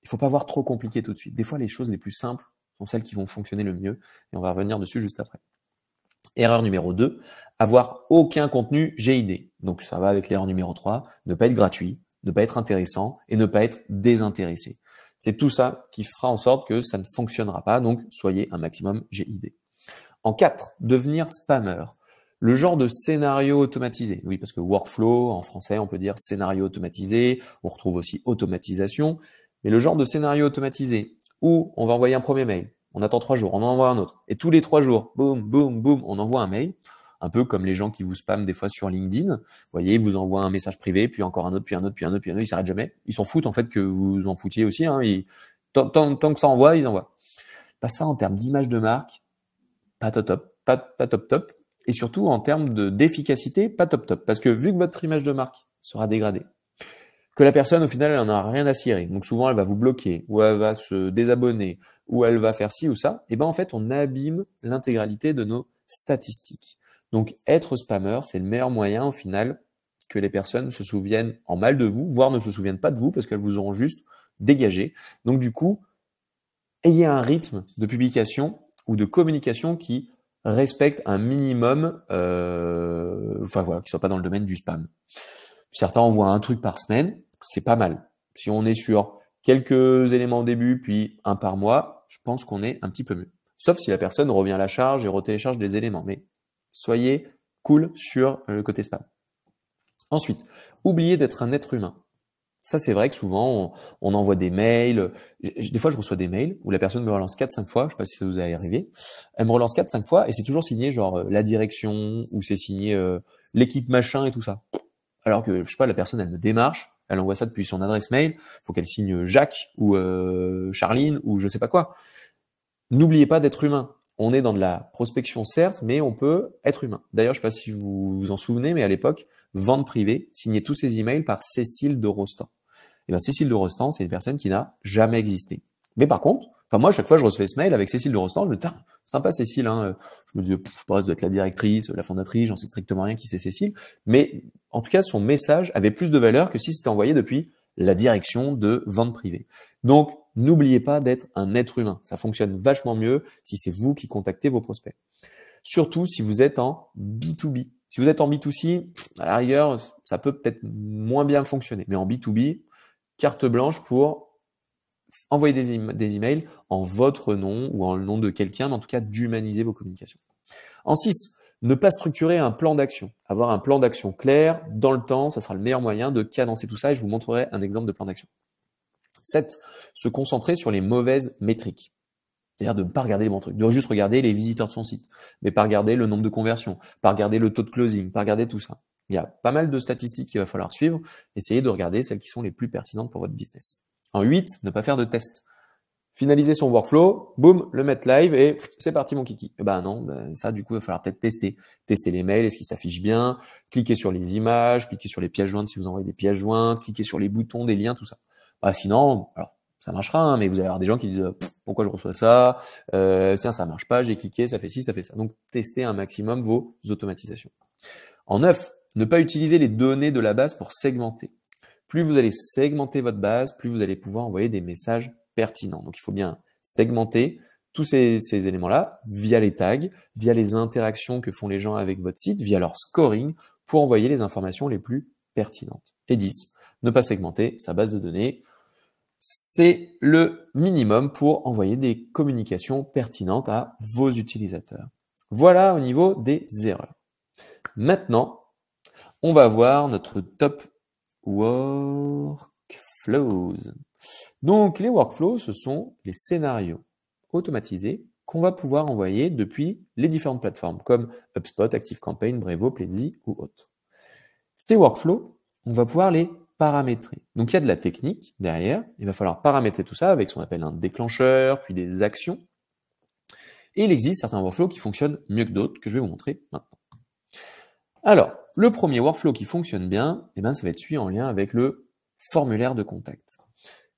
Speaker 1: il faut pas voir trop compliqué tout de suite. Des fois, les choses les plus simples sont celles qui vont fonctionner le mieux. Et on va revenir dessus juste après. Erreur numéro 2, avoir aucun contenu GID. Donc ça va avec l'erreur numéro 3, ne pas être gratuit, ne pas être intéressant et ne pas être désintéressé. C'est tout ça qui fera en sorte que ça ne fonctionnera pas, donc soyez un maximum GID. En 4, devenir spammer. Le genre de scénario automatisé. Oui, parce que workflow, en français, on peut dire scénario automatisé, on retrouve aussi automatisation. Mais le genre de scénario automatisé où on va envoyer un premier mail, on attend 3 jours, on en envoie un autre. Et tous les 3 jours, boum, boum, boum, on envoie un mail. Un peu comme les gens qui vous spamment des fois sur LinkedIn. Vous voyez, ils vous envoient un message privé, puis encore un autre, puis un autre, puis un autre, puis un autre. Ils s'arrêtent jamais. Ils s'en foutent en fait que vous en foutiez aussi. Tant que ça envoie, ils envoient. Ça en termes d'image de marque, pas top, pas top. Et surtout en termes d'efficacité, pas top. Parce que vu que votre image de marque sera dégradée, que la personne, au final, elle n'en a rien à cirer. Donc souvent, elle va vous bloquer, ou elle va se désabonner, ou elle va faire ci ou ça. Et en fait, on abîme l'intégralité de nos statistiques. Donc, être spammer, c'est le meilleur moyen, au final, que les personnes se souviennent en mal de vous, voire ne se souviennent pas de vous, parce qu'elles vous auront juste dégagé. Donc, du coup, ayez un rythme de publication ou de communication qui respecte un minimum, qui soit pas dans le domaine du spam. Certains envoient un truc par semaine, c'est pas mal. Si on est sur quelques éléments au début, puis un par mois, je pense qu'on est un petit peu mieux. Sauf si la personne revient à la charge et retélécharge des éléments. Mais soyez cool sur le côté spam. Ensuite, oubliez d'être un être humain. Ça, c'est vrai que souvent, on envoie des mails. Des fois, je reçois des mails où la personne me relance 4-5 fois. Je sais pas si ça vous est arrivé. Elle me relance 4-5 fois et c'est toujours signé genre la direction ou c'est signé l'équipe machin et tout ça. Alors que, je sais pas, la personne, elle me démarche, elle envoie ça depuis son adresse mail, faut qu'elle signe Jacques ou Charline ou je sais pas quoi. N'oubliez pas d'être humain. On est dans de la prospection, certes, mais on peut être humain. D'ailleurs, je sais pas si vous vous en souvenez, mais à l'époque, vente privée, signez tous ces emails par Cécile de Rostand. Et bien, Cécile de Rostand, c'est une personne qui n'a jamais existé. Mais par contre, moi, à chaque fois, je recevais ce mail avec Cécile de Rostand, je me dis, sympa Cécile, hein. Je me dis, je sais pas, ça doit être la directrice, la fondatrice, j'en sais strictement rien qui c'est Cécile. Mais en tout cas, son message avait plus de valeur que si c'était envoyé depuis la direction de vente privée. Donc, n'oubliez pas d'être un être humain. Ça fonctionne vachement mieux si c'est vous qui contactez vos prospects. Surtout si vous êtes en B2B. Si vous êtes en B2C, à la rigueur, ça peut peut-être moins bien fonctionner. Mais en B2B, carte blanche pour envoyer des emails en votre nom ou en le nom de quelqu'un, mais en tout cas d'humaniser vos communications. En 6, ne pas structurer un plan d'action. Avoir un plan d'action clair dans le temps, ça sera le meilleur moyen de cadencer tout ça et je vous montrerai un exemple de plan d'action. 7, se concentrer sur les mauvaises métriques. C'est-à-dire de ne pas regarder les bons trucs, de juste regarder les visiteurs de son site, mais pas regarder le nombre de conversions, pas regarder le taux de closing, pas regarder tout ça. Il y a pas mal de statistiques qu'il va falloir suivre. Essayez de regarder celles qui sont les plus pertinentes pour votre business. En 8, ne pas faire de tests. Finaliser son workflow, boum, le mettre live et c'est parti mon kiki. Non, ça du coup, il va falloir peut-être tester. Tester les mails, est-ce qu'ils s'affichent bien, cliquer sur les images, cliquer sur les pièces jointes si vous envoyez des pièces jointes, cliquer sur les boutons, des liens, tout ça. Sinon, alors ça marchera, hein, mais vous allez avoir des gens qui disent pourquoi je reçois ça, tiens ça marche pas, j'ai cliqué, ça fait ci, ça fait ça. Donc testez un maximum vos automatisations. En 9, ne pas utiliser les données de la base pour segmenter. Plus vous allez segmenter votre base, plus vous allez pouvoir envoyer des messages pertinents. Donc il faut bien segmenter tous ces éléments-là via les tags, via les interactions que font les gens avec votre site, via leur scoring, pour envoyer les informations les plus pertinentes. Et 10, ne pas segmenter sa base de données. C'est le minimum pour envoyer des communications pertinentes à vos utilisateurs. Voilà au niveau des erreurs. Maintenant, on va voir notre top workflows. Donc, les workflows, ce sont les scénarios automatisés qu'on va pouvoir envoyer depuis les différentes plateformes comme HubSpot, ActiveCampaign, Brevo, Pledzi ou autres. Ces workflows, on va pouvoir les paramétrer. Donc, il y a de la technique derrière. Il va falloir paramétrer tout ça avec ce qu'on appelle un déclencheur, puis des actions. Et il existe certains workflows qui fonctionnent mieux que d'autres, que je vais vous montrer maintenant. Alors, le premier workflow qui fonctionne bien, ça va être celui en lien avec le formulaire de contact.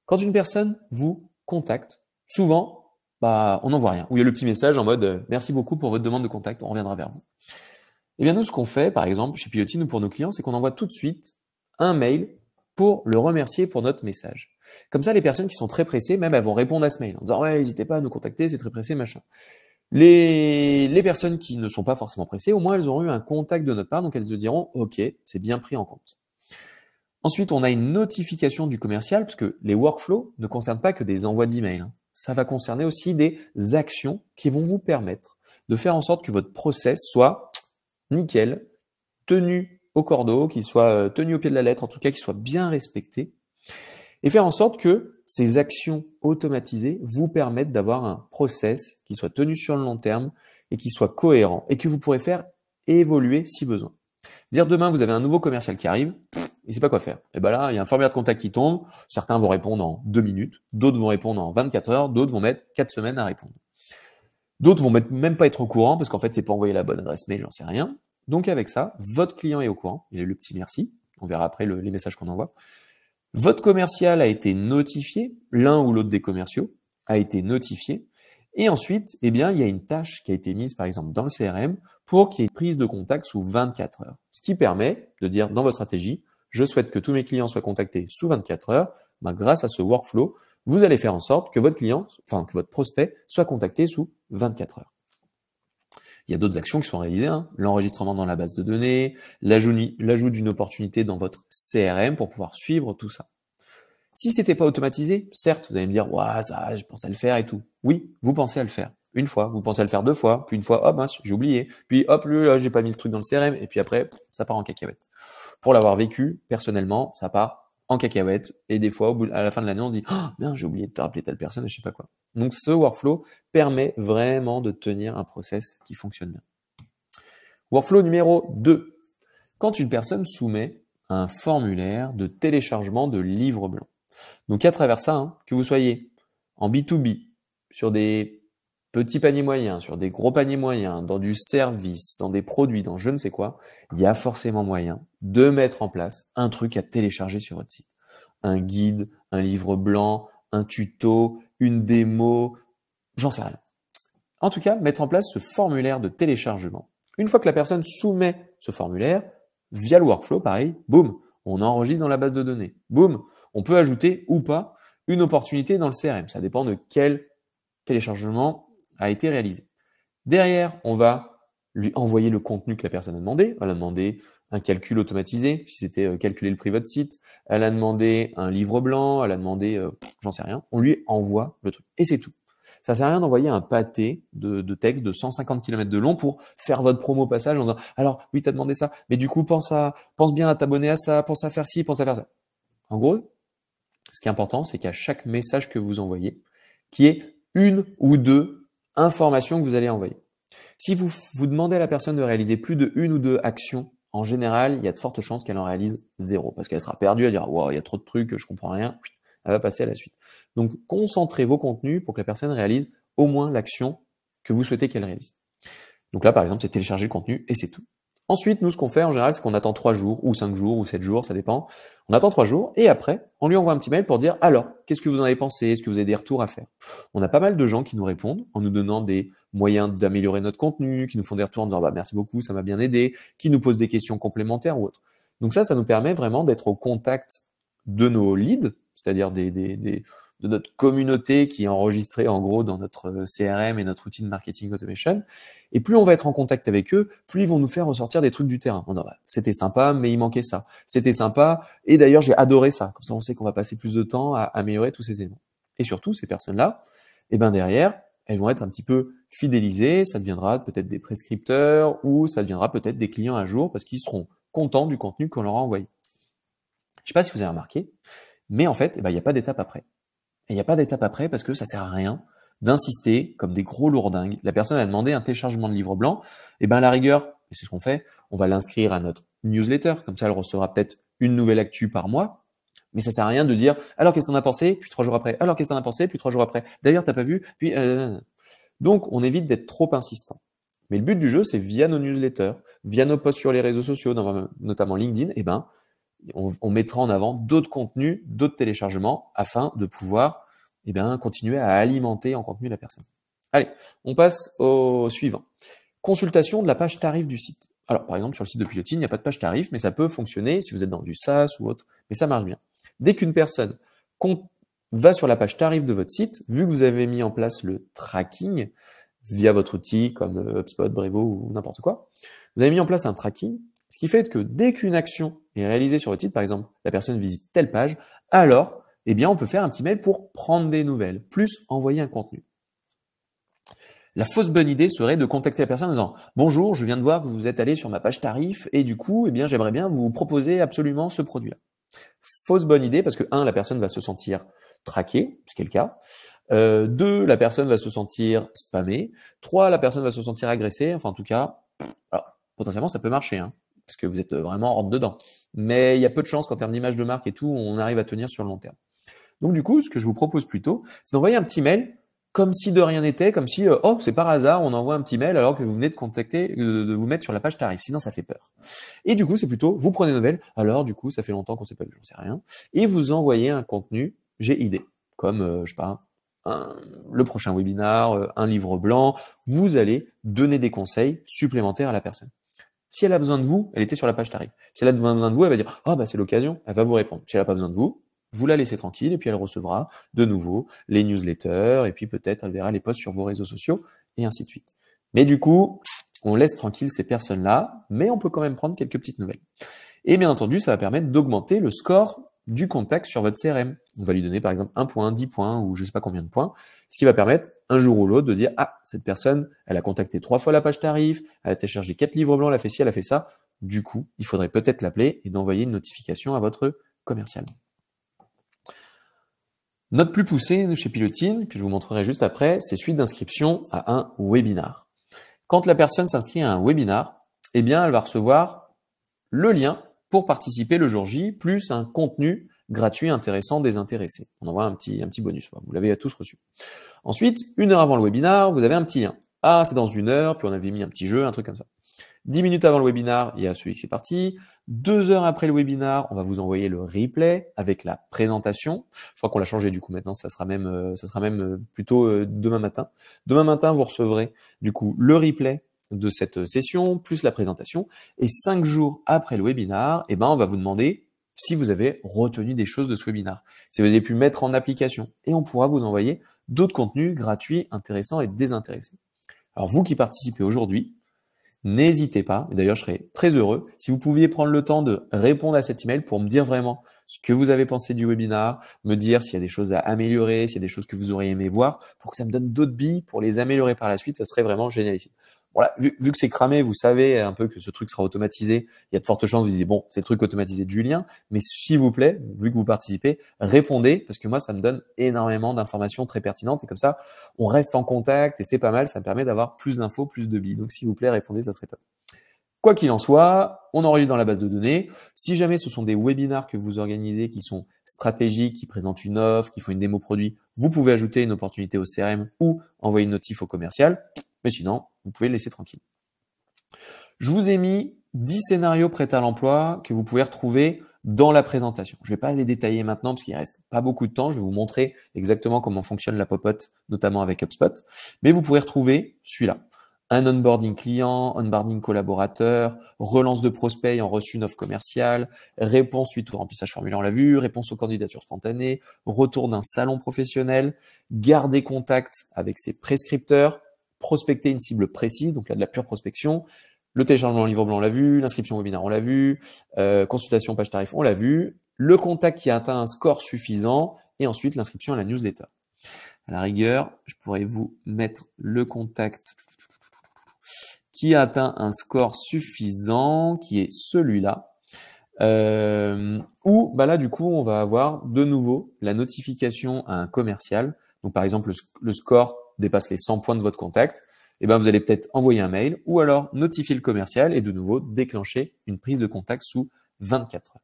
Speaker 1: Quand une personne vous contacte, souvent, on n'en voit rien. Ou il y a le petit message en mode « Merci beaucoup pour votre demande de contact, on reviendra vers vous ». Eh bien, nous, ce qu'on fait, par exemple, chez Piloty, nous, pour nos clients, c'est qu'on envoie tout de suite un mail pour le remercier pour notre message. Comme ça, les personnes qui sont très pressées, même, elles vont répondre à ce mail en disant « Ouais, n'hésitez pas à nous contacter, c'est très pressé, machin ». Les personnes qui ne sont pas forcément pressées, au moins, elles auront eu un contact de notre part, donc elles se diront « Ok, c'est bien pris en compte ». Ensuite, on a une notification du commercial, parce que les workflows ne concernent pas que des envois d'emails. Ça va concerner aussi des actions qui vont vous permettre de faire en sorte que votre process soit nickel, tenu au cordeau, qu'il soit tenu au pied de la lettre, en tout cas qu'il soit bien respecté, et faire en sorte que ces actions automatisées vous permettent d'avoir un process qui soit tenu sur le long terme et qui soit cohérent et que vous pourrez faire évoluer si besoin. Dire demain, vous avez un nouveau commercial qui arrive, il ne sait pas quoi faire. Et là, il y a un formulaire de contact qui tombe, certains vont répondre en 2 minutes, d'autres vont répondre en 24 heures, d'autres vont mettre 4 semaines à répondre. D'autres vont même pas être au courant parce qu'en fait, c'est pas envoyé la bonne adresse mail, j'en sais rien. Donc avec ça, votre client est au courant, il a le petit merci, on verra après les messages qu'on envoie. Votre commercial a été notifié, l'un ou l'autre des commerciaux a été notifié, et ensuite, il y a une tâche qui a été mise par exemple dans le CRM pour qu'il y ait une prise de contact sous 24 heures. Ce qui permet de dire dans votre stratégie, je souhaite que tous mes clients soient contactés sous 24 heures, grâce à ce workflow, vous allez faire en sorte que votre client, que votre prospect soit contacté sous 24 heures. Il y a d'autres actions qui sont réalisées, l'enregistrement dans la base de données, l'ajout d'une opportunité dans votre CRM pour pouvoir suivre tout ça. Si c'était pas automatisé, certes, vous allez me dire, ça, je pense à le faire et tout. Oui, vous pensez à le faire. Une fois, vous pensez à le faire 2 fois, puis une fois, oh mince, j'ai oublié. Puis hop, là, j'ai pas mis le truc dans le CRM, et puis après, ça part en cacahuète. Pour l'avoir vécu, personnellement, ça part en cacahuète, et des fois, à la fin de l'année, on se dit, bien, j'ai oublié de te rappeler telle personne, et je sais pas quoi. Donc, ce workflow permet vraiment de tenir un process qui fonctionne bien. Workflow numéro 2. Quand une personne soumet un formulaire de téléchargement de livre blanc. Donc, à travers ça, que vous soyez en B2B, sur des petit panier moyen, sur des gros paniers moyens, dans du service, dans des produits, dans je ne sais quoi, il y a forcément moyen de mettre en place un truc à télécharger sur votre site. Un guide, un livre blanc, un tuto, une démo, j'en sais rien. En tout cas, mettre en place ce formulaire de téléchargement. Une fois que la personne soumet ce formulaire, via le workflow, pareil, boum, on enregistre dans la base de données. Boum, on peut ajouter ou pas une opportunité dans le CRM. Ça dépend de quel téléchargement a été réalisé. Derrière, on va lui envoyer le contenu que la personne a demandé. Elle a demandé un calcul automatisé, si c'était calculer le prix de votre site. Elle a demandé un livre blanc, elle a demandé, j'en sais rien. On lui envoie le truc. Et c'est tout. Ça sert à rien d'envoyer un pâté de texte de 150 km de long pour faire votre promo au passage en disant « Alors, oui, tu as demandé ça, mais du coup, pense bien à t'abonner à ça, pense à faire ci, pense à faire ça. » En gros, ce qui est important, c'est qu'à chaque message que vous envoyez, qu'il y ait une ou deux informations que vous allez envoyer. Si vous demandez à la personne de réaliser plus de une ou deux actions, en général, il y a de fortes chances qu'elle en réalise zéro, parce qu'elle sera perdue, elle dira « Wow, il y a trop de trucs, je comprends rien », elle va passer à la suite. Donc, concentrez vos contenus pour que la personne réalise au moins l'action que vous souhaitez qu'elle réalise. Donc là, par exemple, c'est télécharger le contenu et c'est tout. Ensuite, nous, ce qu'on fait en général, c'est qu'on attend 3 jours, ou 5 jours, ou 7 jours, ça dépend. On attend 3 jours, et après, on lui envoie un petit mail pour dire « Alors, qu'est-ce que vous en avez pensé? Est-ce que vous avez des retours à faire ?» On a pas mal de gens qui nous répondent en nous donnant des moyens d'améliorer notre contenu, qui nous font des retours en disant « Merci beaucoup, ça m'a bien aidé », qui nous posent des questions complémentaires ou autres. Donc ça nous permet vraiment d'être au contact de nos leads, c'est-à-dire de notre communauté qui est enregistrée en gros dans notre CRM et notre outil de marketing automation. Et plus on va être en contact avec eux, plus ils vont nous faire ressortir des trucs du terrain. On dit, c'était sympa, mais il manquait ça. C'était sympa, et d'ailleurs j'ai adoré ça. Comme ça, on sait qu'on va passer plus de temps à améliorer tous ces éléments. Et surtout, ces personnes-là, derrière, elles vont être un petit peu fidélisées. Ça deviendra peut-être des prescripteurs ou ça deviendra peut-être des clients à jour parce qu'ils seront contents du contenu qu'on leur a envoyé. Je ne sais pas si vous avez remarqué, mais en fait, il n'y a pas d'étape après. Et il n'y a pas d'étape après parce que ça sert à rien d'insister comme des gros lourdingues. La personne a demandé un téléchargement de livre blanc, à la rigueur, et c'est ce qu'on fait, on va l'inscrire à notre newsletter, comme ça elle recevra peut-être une nouvelle actu par mois, mais ça sert à rien de dire « Alors qu'est-ce que t'en as pensé ?» puis 3 jours après, « Alors qu'est-ce que t'en as pensé ?» puis 3 jours après, « D'ailleurs t'as pas vu ?» puis Donc on évite d'être trop insistant. Mais le but du jeu, c'est via nos newsletters, via nos posts sur les réseaux sociaux, notamment LinkedIn, on mettra en avant d'autres contenus, d'autres téléchargements afin de pouvoir continuer à alimenter en contenu la personne. Allez, on passe au suivant. Consultation de la page tarif du site. Alors, par exemple, sur le site de Pilotine, il n'y a pas de page tarif, mais ça peut fonctionner si vous êtes dans du SaaS ou autre, mais ça marche bien. Dès qu'une personne va sur la page tarif de votre site, vu que vous avez mis en place le tracking via votre outil comme HubSpot, Brevo ou n'importe quoi, vous avez mis en place un tracking, ce qui fait que dès qu'une action est réalisée sur votre site, par exemple, la personne visite telle page, alors, on peut faire un petit mail pour prendre des nouvelles, plus envoyer un contenu. La fausse bonne idée serait de contacter la personne en disant « Bonjour, je viens de voir que vous êtes allé sur ma page tarif et du coup, j'aimerais bien vous proposer absolument ce produit-là. » Fausse bonne idée parce que 1, la personne va se sentir traquée, ce qui est le cas. 2, la personne va se sentir spammée. 3, la personne va se sentir agressée. Enfin, en tout cas, alors, potentiellement, ça peut marcher, hein, parce que vous êtes vraiment hors dedans. Mais il y a peu de chances qu'en termes d'image de marque et tout, on arrive à tenir sur le long terme. Donc du coup, ce que je vous propose plutôt, c'est d'envoyer un petit mail comme si de rien n'était, comme si, oh, c'est par hasard, on envoie un petit mail alors que vous venez de contacter, de vous mettre sur la page tarif. Sinon, ça fait peur. Et du coup, c'est plutôt, vous prenez des nouvelles, alors du coup, ça fait longtemps qu'on s'est pas vu, j'en sais rien, et vous envoyez un contenu, j'ai idée, comme, je sais pas, le prochain webinar, un livre blanc, vous allez donner des conseils supplémentaires à la personne. Si elle a besoin de vous, elle était sur la page tarif. Si elle a besoin de vous, elle va dire « Ah, c'est l'occasion », elle va vous répondre. Si elle n'a pas besoin de vous, vous la laissez tranquille et puis elle recevra de nouveau les newsletters et puis peut-être elle verra les posts sur vos réseaux sociaux et ainsi de suite. Mais du coup, on laisse tranquille ces personnes-là, mais on peut quand même prendre quelques petites nouvelles. Et bien entendu, ça va permettre d'augmenter le score du contact sur votre CRM. On va lui donner par exemple 1 point, 10 points ou je ne sais pas combien de points, ce qui va permettre un jour ou l'autre de dire « Ah, cette personne, elle a contacté 3 fois la page tarif, elle a téléchargé 4 livres blancs, elle a fait ci, elle a fait ça. » Du coup, il faudrait peut-être l'appeler et d'envoyer une notification à votre commercial. Note plus poussée chez Pilotine, que je vous montrerai juste après, c'est suite d'inscription à un webinar. Quand la personne s'inscrit à un webinar, elle va recevoir le lien pour participer le jour J, plus un contenu gratuit, intéressant, désintéressé. On envoie un petit bonus. Vous l'avez tous reçu. Ensuite, 1 heure avant le webinar, vous avez un petit lien. Ah, c'est dans 1 heure, puis on avait mis un petit jeu, un truc comme ça. 10 minutes avant le webinar, il y a celui qui c'est parti. 2 heures après le webinar, on va vous envoyer le replay avec la présentation. Je crois qu'on l'a changé du coup maintenant, ça sera même plutôt demain matin. Demain matin, vous recevrez du coup le replay de cette session plus la présentation. Et 5 jours après le webinar, eh ben, on va vous demander si vous avez retenu des choses de ce webinar, si vous avez pu mettre en application. Et on pourra vous envoyer d'autres contenus gratuits, intéressants et désintéressés. Alors vous qui participez aujourd'hui, n'hésitez pas, et d'ailleurs je serais très heureux, si vous pouviez prendre le temps de répondre à cet email pour me dire vraiment ce que vous avez pensé du webinar, me dire s'il y a des choses à améliorer, s'il y a des choses que vous auriez aimé voir, pour que ça me donne d'autres billes pour les améliorer par la suite, ça serait vraiment génial ici. Voilà, vu que c'est cramé, vous savez un peu que ce truc sera automatisé, il y a de fortes chances que vous disiez, bon, c'est le truc automatisé de Julien, mais s'il vous plaît, vu que vous participez, répondez, parce que moi, ça me donne énormément d'informations très pertinentes, et comme ça, on reste en contact, et c'est pas mal, ça me permet d'avoir plus d'infos, plus de billes. Donc, s'il vous plaît, répondez, ça serait top. Quoi qu'il en soit, on enregistre dans la base de données. Si jamais ce sont des webinars que vous organisez qui sont stratégiques, qui présentent une offre, qui font une démo produit, vous pouvez ajouter une opportunité au CRM ou envoyer une notif au commercial. Mais sinon, vous pouvez le laisser tranquille. Je vous ai mis 10 scénarios prêts à l'emploi que vous pouvez retrouver dans la présentation. Je ne vais pas les détailler maintenant parce qu'il ne reste pas beaucoup de temps. Je vais vous montrer exactement comment fonctionne la popote, notamment avec HubSpot. Mais vous pourrez retrouver celui-là. Un onboarding client, onboarding collaborateur, relance de prospect ayant reçu une offre commerciale, réponse suite au remplissage formulaire, on l'a vu, réponse aux candidatures spontanées, retour d'un salon professionnel, garder contact avec ses prescripteurs, prospecter une cible précise, donc là de la pure prospection, le téléchargement livre blanc, on l'a vu, l'inscription au webinaire, on l'a vu, consultation page tarif, on l'a vu, le contact qui a atteint un score suffisant, et ensuite l'inscription à la newsletter. À la rigueur, je pourrais vous mettre le contact qui a atteint un score suffisant, qui est celui-là, où bah là, du coup, on va avoir de nouveau la notification à un commercial. Donc, par exemple, le score dépasse les 100 points de votre contact. Et ben, vous allez peut-être envoyer un mail ou alors notifier le commercial et de nouveau déclencher une prise de contact sous 24 heures.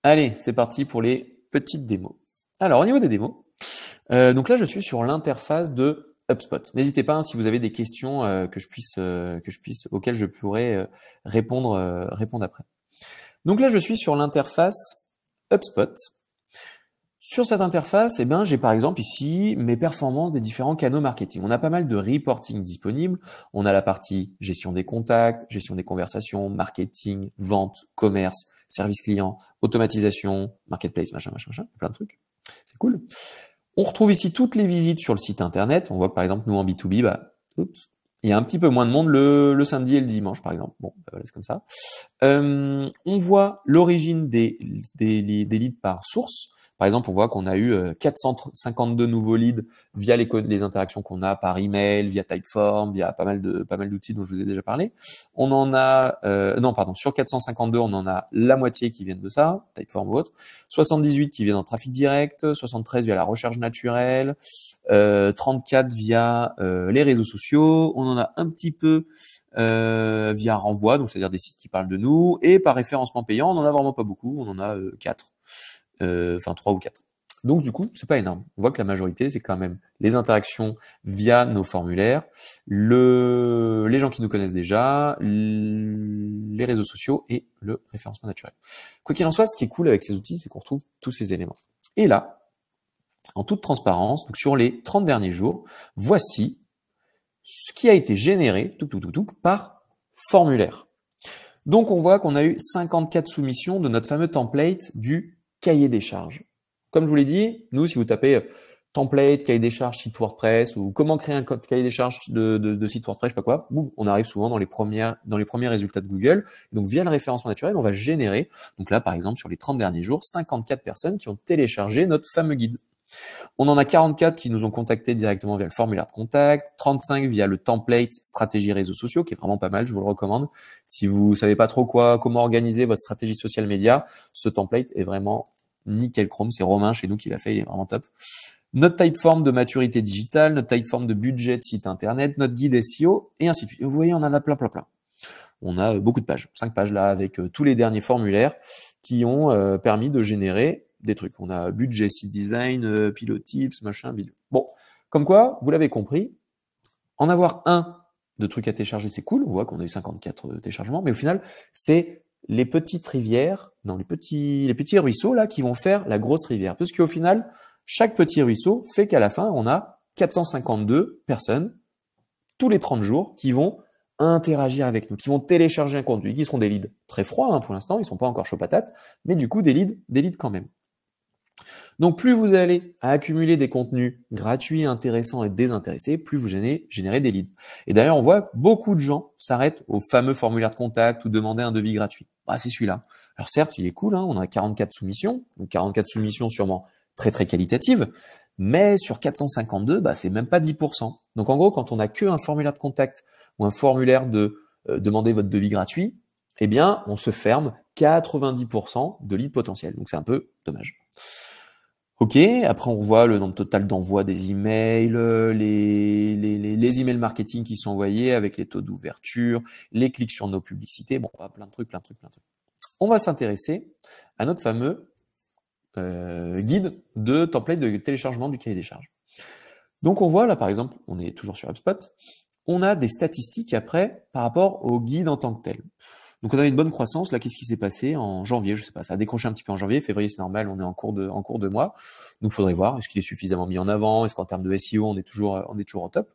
Speaker 1: Allez, c'est parti pour les petites démos. Alors, au niveau des démos, donc là, je suis sur l'interface de HubSpot. N'hésitez pas, hein, si vous avez des questions auxquelles je pourrais répondre après. Donc là, je suis sur l'interface HubSpot. Sur cette interface, eh ben, j'ai par exemple ici mes performances des différents canaux marketing. On a pas mal de reporting disponibles. On a la partie gestion des contacts, gestion des conversations, marketing, vente, commerce, service client, automatisation, marketplace, machin, plein de trucs. C'est cool. On retrouve ici toutes les visites sur le site internet. On voit que par exemple, nous en B2B, il y a un petit peu moins de monde le samedi et le dimanche, par exemple. Bon, voilà, c'est comme ça. On voit l'origine des leads par source. Par exemple, on voit qu'on a eu 452 nouveaux leads via les interactions qu'on a par email, via Typeform, via pas mal d'outils dont je vous ai déjà parlé. On en a, sur 452, on en a la moitié qui viennent de ça, Typeform ou autre, 78 qui viennent en trafic direct, 73 via la recherche naturelle, 34 via les réseaux sociaux, on en a un petit peu via renvoi, donc c'est-à-dire des sites qui parlent de nous, et par référencement payant, on en a vraiment pas beaucoup, on en a 4. 3 ou 4. Donc du coup, c'est pas énorme. On voit que la majorité, c'est quand même les interactions via nos formulaires, les gens qui nous connaissent déjà, les réseaux sociaux et le référencement naturel. Quoi qu'il en soit, ce qui est cool avec ces outils, c'est qu'on retrouve tous ces éléments. Et là, en toute transparence, donc sur les 30 derniers jours, voici ce qui a été généré par formulaire. Donc on voit qu'on a eu 54 soumissions de notre fameux template du cahier des charges. Comme je vous l'ai dit, nous, si vous tapez template, cahier des charges, site WordPress ou comment créer un cahier des charges de site WordPress, je sais pas quoi, boum, on arrive souvent dans les premiers résultats de Google. Donc, via le référencement naturel, on va générer, donc là, par exemple, sur les 30 derniers jours, 54 personnes qui ont téléchargé notre fameux guide. On en a 44 qui nous ont contactés directement via le formulaire de contact, 35 via le template stratégie réseaux sociaux, qui est vraiment pas mal, je vous le recommande. Si vous savez pas trop comment organiser votre stratégie social média, ce template est vraiment nickel chrome. C'est Romain chez nous qui l'a fait, il est vraiment top. Notre typeform de maturité digitale, notre typeform de budget de site internet, notre guide SEO, et ainsi de suite. Vous voyez, on en a plein. On a beaucoup de pages, 5 pages là, avec tous les derniers formulaires. qui ont permis de générer des trucs. On a budget, site design, pilot tips, machin, vidéo. Bon, comme quoi, vous l'avez compris, en avoir un de trucs à télécharger, c'est cool. On voit qu'on a eu 54 téléchargements, mais au final, c'est les petites rivières, non, les petits ruisseaux là qui vont faire la grosse rivière. Parce qu'au final, chaque petit ruisseau fait qu'à la fin, on a 452 personnes tous les 30 jours qui vont interagir avec nous, qui vont télécharger un contenu, qui seront des leads très froids pour l'instant, ils ne sont pas encore chauds patates, mais du coup des leads quand même. Donc plus vous allez accumuler des contenus gratuits, intéressants et désintéressés, plus vous générez des leads. Et d'ailleurs, on voit beaucoup de gens s'arrêtent au fameux formulaire de contact ou demander un devis gratuit. Bah, c'est celui-là. Alors certes, il est cool, on a 44 soumissions, donc 44 soumissions sûrement très très qualitatives, mais sur 452, c'est même pas 10%. Donc en gros, quand on n'a qu'un formulaire de contact ou un formulaire de demander votre devis gratuit, eh bien, on se ferme 90% de leads potentiels. Donc c'est un peu dommage. Ok, après on voit le nombre total d'envois des emails, les emails marketing qui sont envoyés avec les taux d'ouverture, les clics sur nos publicités, bon, plein de trucs. On va s'intéresser à notre fameux guide de template de téléchargement du cahier des charges. Donc on voit là par exemple, on est toujours sur HubSpot, on a des statistiques après par rapport au guide en tant que tel. Donc on avait une bonne croissance, là qu'est-ce qui s'est passé en janvier, je sais pas, ça a décroché un petit peu en janvier, février c'est normal, on est en cours de mois. Donc il faudrait voir, est-ce qu'il est suffisamment mis en avant, est-ce qu'en termes de SEO on est toujours au top.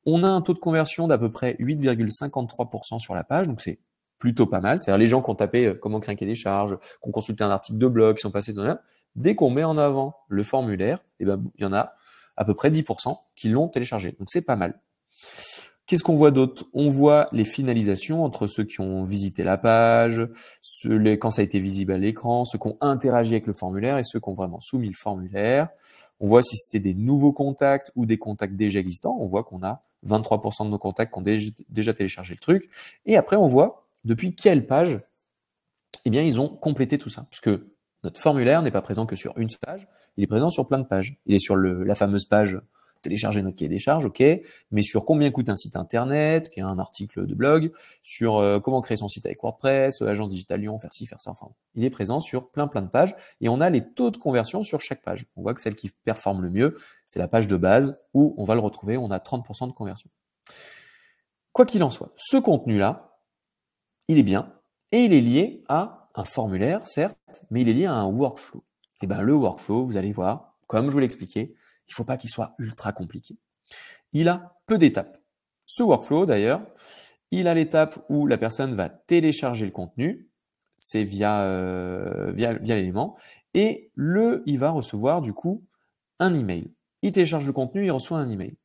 Speaker 1: On a un taux de conversion d'à peu près 8,53% sur la page, donc c'est plutôt pas mal. C'est-à-dire les gens qui ont tapé comment créer un cahier des charges, qui ont consulté un article de blog, qui sont passés dans là, dès qu'on met en avant le formulaire, il y en a à peu près 10% qui l'ont téléchargé. Donc c'est pas mal. Qu'est-ce qu'on voit d'autre? On voit les finalisations entre ceux qui ont visité la page, quand ça a été visible à l'écran, ceux qui ont interagi avec le formulaire et ceux qui ont vraiment soumis le formulaire. On voit si c'était des nouveaux contacts ou des contacts déjà existants. On voit qu'on a 23% de nos contacts qui ont déjà téléchargé le truc. Et après, on voit depuis quelle page, eh bien, ils ont complété tout ça. Parce que notre formulaire n'est pas présent que sur une page, il est présent sur plein de pages. Il est sur la fameuse page télécharger notre cahier des charges, ok, mais sur combien coûte un site internet, qui est un article de blog, sur comment créer son site avec WordPress, agence Digital Lyon, faire ci, faire ça, enfin, il est présent sur plein de pages, et on a les taux de conversion sur chaque page. On voit que celle qui performe le mieux, c'est la page de base, où on va le retrouver, on a 30% de conversion. Quoi qu'il en soit, ce contenu-là, il est bien, et il est lié à un formulaire, certes, mais il est lié à un workflow. Et bien le workflow, vous allez voir, comme je vous l'ai expliqué, il ne faut pas qu'il soit ultra compliqué. Il a peu d'étapes. Ce workflow, d'ailleurs, il a l'étape où la personne va télécharger le contenu, c'est via l'élément, et il va recevoir du coup un email. Il télécharge le contenu, il reçoit un email.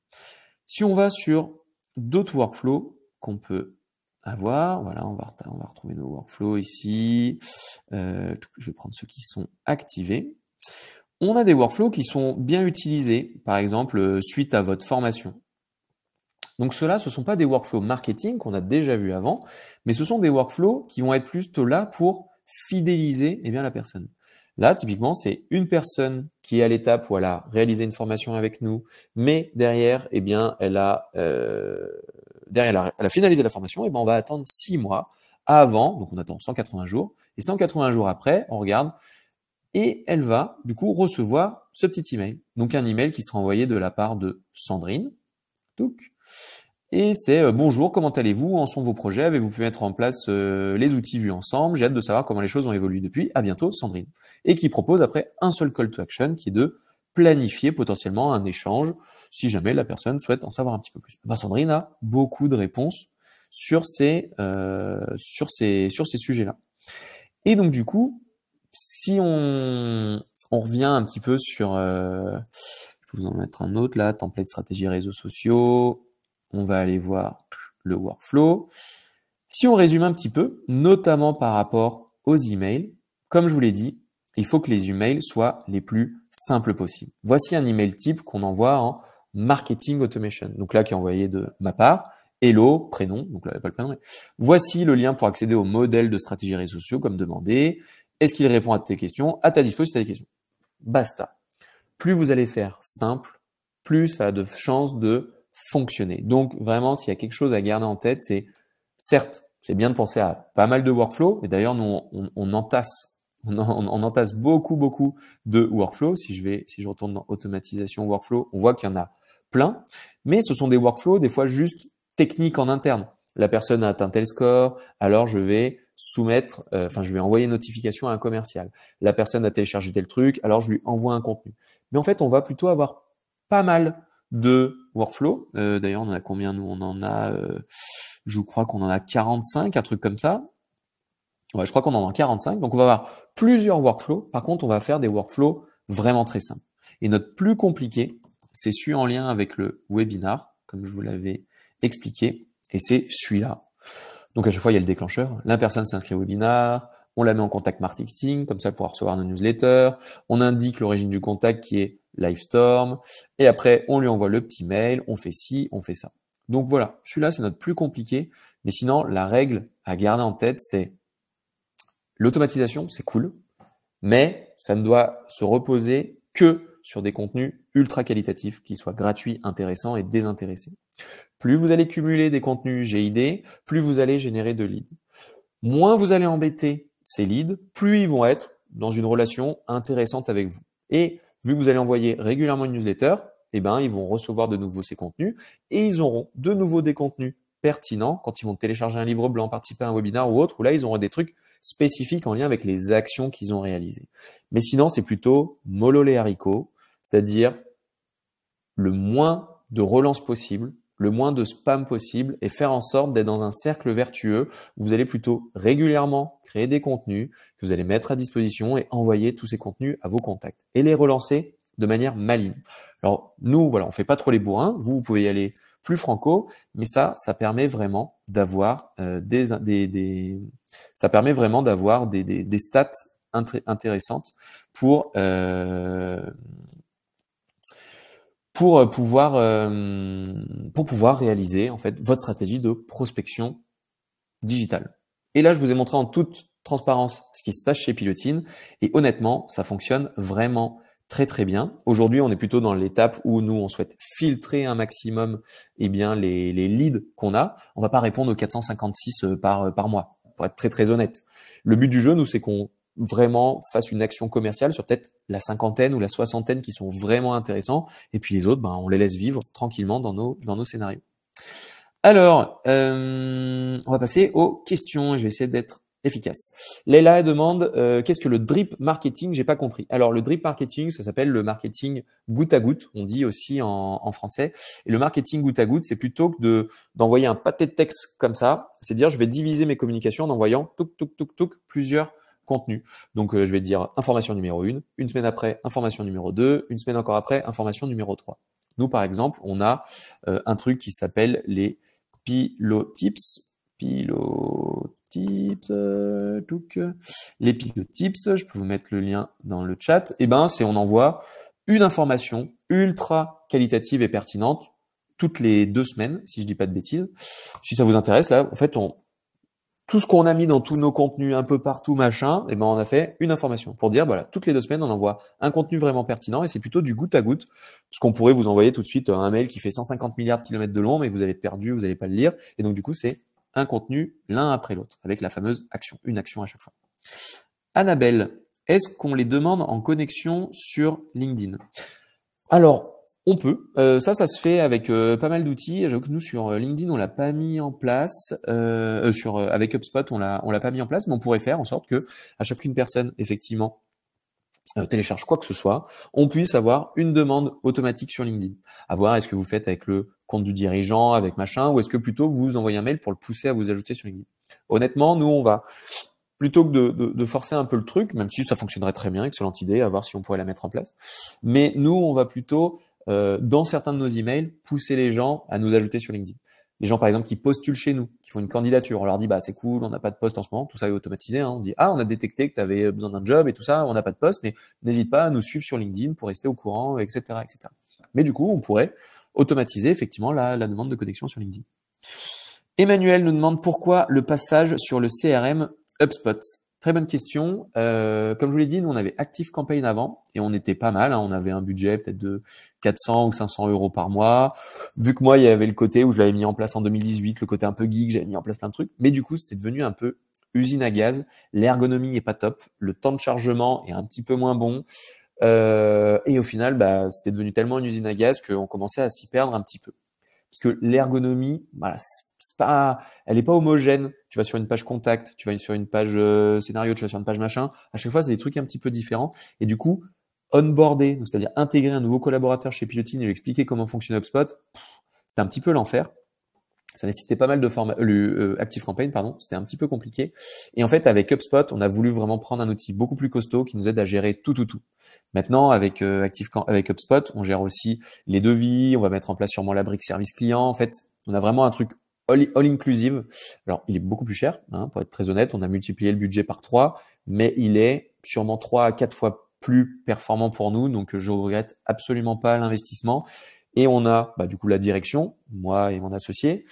Speaker 1: Si on va sur d'autres workflows qu'on peut avoir, voilà, on va retrouver nos workflows ici. Je vais prendre ceux qui sont activés. On a des workflows qui sont bien utilisés, par exemple, suite à votre formation. Donc ceux-là, ce ne sont pas des workflows marketing qu'on a déjà vus avant, mais ce sont des workflows qui vont être plutôt là pour fidéliser la personne. Là, typiquement, c'est une personne qui est à l'étape où elle a réalisé une formation avec nous, mais derrière, elle a finalisé la formation, et on va attendre 6 mois avant, donc on attend 180 jours, et 180 jours après, on regarde, et elle va du coup recevoir ce petit email. Donc un email qui sera envoyé de la part de Sandrine. Et c'est bonjour, comment allez-vous? En sont vos projets? Avez-vous pu mettre en place les outils vus ensemble? J'ai hâte de savoir comment les choses ont évolué depuis. À bientôt, Sandrine. Et qui propose après un seul call to action qui est de planifier potentiellement un échange si jamais la personne souhaite en savoir un petit peu plus. Sandrine a beaucoup de réponses sur ces sujets-là. Et donc du coup, si on revient un petit peu sur, je peux vous en mettre un autre là, template stratégie réseaux sociaux, on va aller voir le workflow. Si on résume un petit peu, notamment par rapport aux emails, comme je vous l'ai dit, il faut que les emails soient les plus simples possibles. Voici un email type qu'on envoie en marketing automation. Donc là, qui est envoyé de ma part. Hello, prénom, donc là, il n'y a pas le prénom. Mais voici le lien pour accéder au modèle de stratégie réseaux sociaux, comme demandé. Est-ce qu'il répond à tes questions? À ta disposition si tu as des questions. Basta. Plus vous allez faire simple, plus ça a de chances de fonctionner. Donc vraiment, s'il y a quelque chose à garder en tête, c'est certes, c'est bien de penser à pas mal de workflows, mais d'ailleurs, nous, on entasse on entasse beaucoup de workflows. Si je retourne dans automatisation workflow, on voit qu'il y en a plein, mais ce sont des workflows des fois juste techniques en interne. La personne a atteint tel score, alors je vais soumettre, je vais envoyer une notification à un commercial. La personne a téléchargé tel truc, alors je lui envoie un contenu. Mais en fait, on va plutôt avoir pas mal de workflows. D'ailleurs, on en a combien nous? On en a, je crois qu'on en a 45, un truc comme ça. Ouais, je crois qu'on en a 45. Donc, on va avoir plusieurs workflows. Par contre, on va faire des workflows vraiment très simples. Et notre plus compliqué, c'est celui en lien avec le webinar, comme je vous l'avais expliqué. Et c'est celui-là. Donc, à chaque fois, il y a le déclencheur. La personne s'inscrit au webinar. On la met en contact marketing. Comme ça, elle pourra recevoir nos newsletters. On indique l'origine du contact qui est Livestorm. Et après, on lui envoie le petit mail. On fait ci, on fait ça. Donc, voilà. Celui-là, c'est notre plus compliqué. Mais sinon, la règle à garder en tête, c'est l'automatisation, c'est cool, mais ça ne doit se reposer que sur des contenus ultra qualitatifs, qui soient gratuits, intéressants et désintéressés. Plus vous allez cumuler des contenus GID, plus vous allez générer de leads. Moins vous allez embêter ces leads, plus ils vont être dans une relation intéressante avec vous. Et vu que vous allez envoyer régulièrement une newsletter, eh ben, ils vont recevoir de nouveau ces contenus et ils auront de nouveau des contenus pertinents quand ils vont télécharger un livre blanc, participer à un webinar ou autre, où là, ils auront des trucs spécifiques en lien avec les actions qu'ils ont réalisées. Mais sinon, c'est plutôt mollo les haricots, c'est-à-dire le moins de relance possible, le moins de spam possible et faire en sorte d'être dans un cercle vertueux où vous allez plutôt régulièrement créer des contenus que vous allez mettre à disposition et envoyer tous ces contenus à vos contacts et les relancer de manière maligne. Alors nous, voilà, on fait pas trop les bourrins. Vous pouvez y aller plus franco, mais ça permet vraiment d'avoir ça permet vraiment d'avoir des stats intéressantes pour pouvoir réaliser en fait votre stratégie de prospection digitale. Et là, je vous ai montré en toute transparence ce qui se passe chez Pilotine et honnêtement, ça fonctionne vraiment très bien. Aujourd'hui, on est plutôt dans l'étape où nous, on souhaite filtrer un maximum les leads qu'on a. On va pas répondre aux 456 par mois, pour être très honnête. Le but du jeu, nous, c'est qu'on vraiment fasse une action commerciale sur peut-être la cinquantaine ou la soixantaine qui sont vraiment intéressants. Et puis les autres, on les laisse vivre tranquillement dans nos scénarios. Alors, on va passer aux questions. Je vais essayer d'être efficace. Leila demande qu'est-ce que le drip marketing? J'ai pas compris. Alors le drip marketing, ça s'appelle le marketing goutte à goutte, on dit aussi en français. Et le marketing goutte à goutte, c'est plutôt que d'envoyer un pâté de texte comme ça. C'est dire je vais diviser mes communications en envoyant plusieurs contenus. Donc je vais dire information numéro 1, une semaine après information numéro 2, une semaine encore après information numéro 3. Nous par exemple, on a un truc qui s'appelle les pilotips. Les pilotips, je peux vous mettre le lien dans le chat. Et c'est on envoie une information ultra qualitative et pertinente toutes les 2 semaines, si je dis pas de bêtises. Si ça vous intéresse, là, en fait, tout ce qu'on a mis dans tous nos contenus un peu partout, machin, on a fait une information pour dire, voilà, toutes les 2 semaines, on envoie un contenu vraiment pertinent et c'est plutôt du goutte à goutte, parce qu'on pourrait vous envoyer tout de suite un mail qui fait 150 milliards de kilomètres de long, mais vous allez être perdu, vous n'allez pas le lire. Et donc, du coup, c'est un contenu l'un après l'autre, avec la fameuse action, une action à chaque fois. Annabelle, est-ce qu'on les demande en connexion sur LinkedIn? Alors, on peut. Ça se fait avec pas mal d'outils. J'avoue que nous, sur LinkedIn, on l'a pas mis en place. Avec HubSpot, on l'a pas mis en place, mais on pourrait faire en sorte que à chaque une personne, effectivement, télécharge quoi que ce soit, on puisse avoir une demande automatique sur LinkedIn. À voir, est-ce que vous faites avec le compte du dirigeant, avec machin, ou est-ce que plutôt vous envoyez un mail pour le pousser à vous ajouter sur LinkedIn. Honnêtement, nous, on va, plutôt que de forcer un peu le truc, même si ça fonctionnerait très bien, excellente idée, à voir si on pourrait la mettre en place. Mais nous, on va plutôt, dans certains de nos emails, pousser les gens à nous ajouter sur LinkedIn. Les gens, par exemple, qui postulent chez nous, qui font une candidature, on leur dit, c'est cool, on n'a pas de poste en ce moment, tout ça est automatisé, hein. On dit, on a détecté que tu avais besoin d'un job et tout ça, on n'a pas de poste, mais n'hésite pas à nous suivre sur LinkedIn pour rester au courant, etc., etc. Mais du coup, on pourrait automatiser, effectivement, la demande de connexion sur LinkedIn. Emmanuel nous demande pourquoi le passage sur le CRM HubSpot. Très bonne question. Comme je vous l'ai dit, nous, on avait ActiveCampaign avant et on était pas mal. Hein. On avait un budget peut-être de 400 ou 500 euros par mois. Vu que moi, il y avait le côté où je l'avais mis en place en 2018, le côté un peu geek, j'avais mis en place plein de trucs. Mais du coup, c'était devenu un peu usine à gaz. L'ergonomie est pas top. Le temps de chargement est un petit peu moins bon. Et au final, bah, c'était devenu tellement une usine à gaz qu'on commençait à s'y perdre un petit peu. Parce que l'ergonomie, voilà, elle est pas homogène. Tu vas sur une page contact, tu vas sur une page scénario, tu vas sur une page machin. À chaque fois, c'est des trucs un petit peu différents. Et du coup, onboarder, donc c'est-à-dire intégrer un nouveau collaborateur chez Pilotine et lui expliquer comment fonctionne HubSpot, c'était un petit peu l'enfer. Ça nécessitait pas mal de ActiveCampaign, pardon. C'était un petit peu compliqué. Et en fait, avec HubSpot, on a voulu vraiment prendre un outil beaucoup plus costaud qui nous aide à gérer tout. Maintenant, avec HubSpot, on gère aussi les devis. On va mettre en place sûrement la brique service client. En fait, on a vraiment un truc all inclusive. Alors, il est beaucoup plus cher, hein, pour être très honnête. On a multiplié le budget par 3, mais il est sûrement 3 à 4 fois plus performant pour nous. Donc, je regrette absolument pas l'investissement. Et on a du coup la direction, moi et mon associé,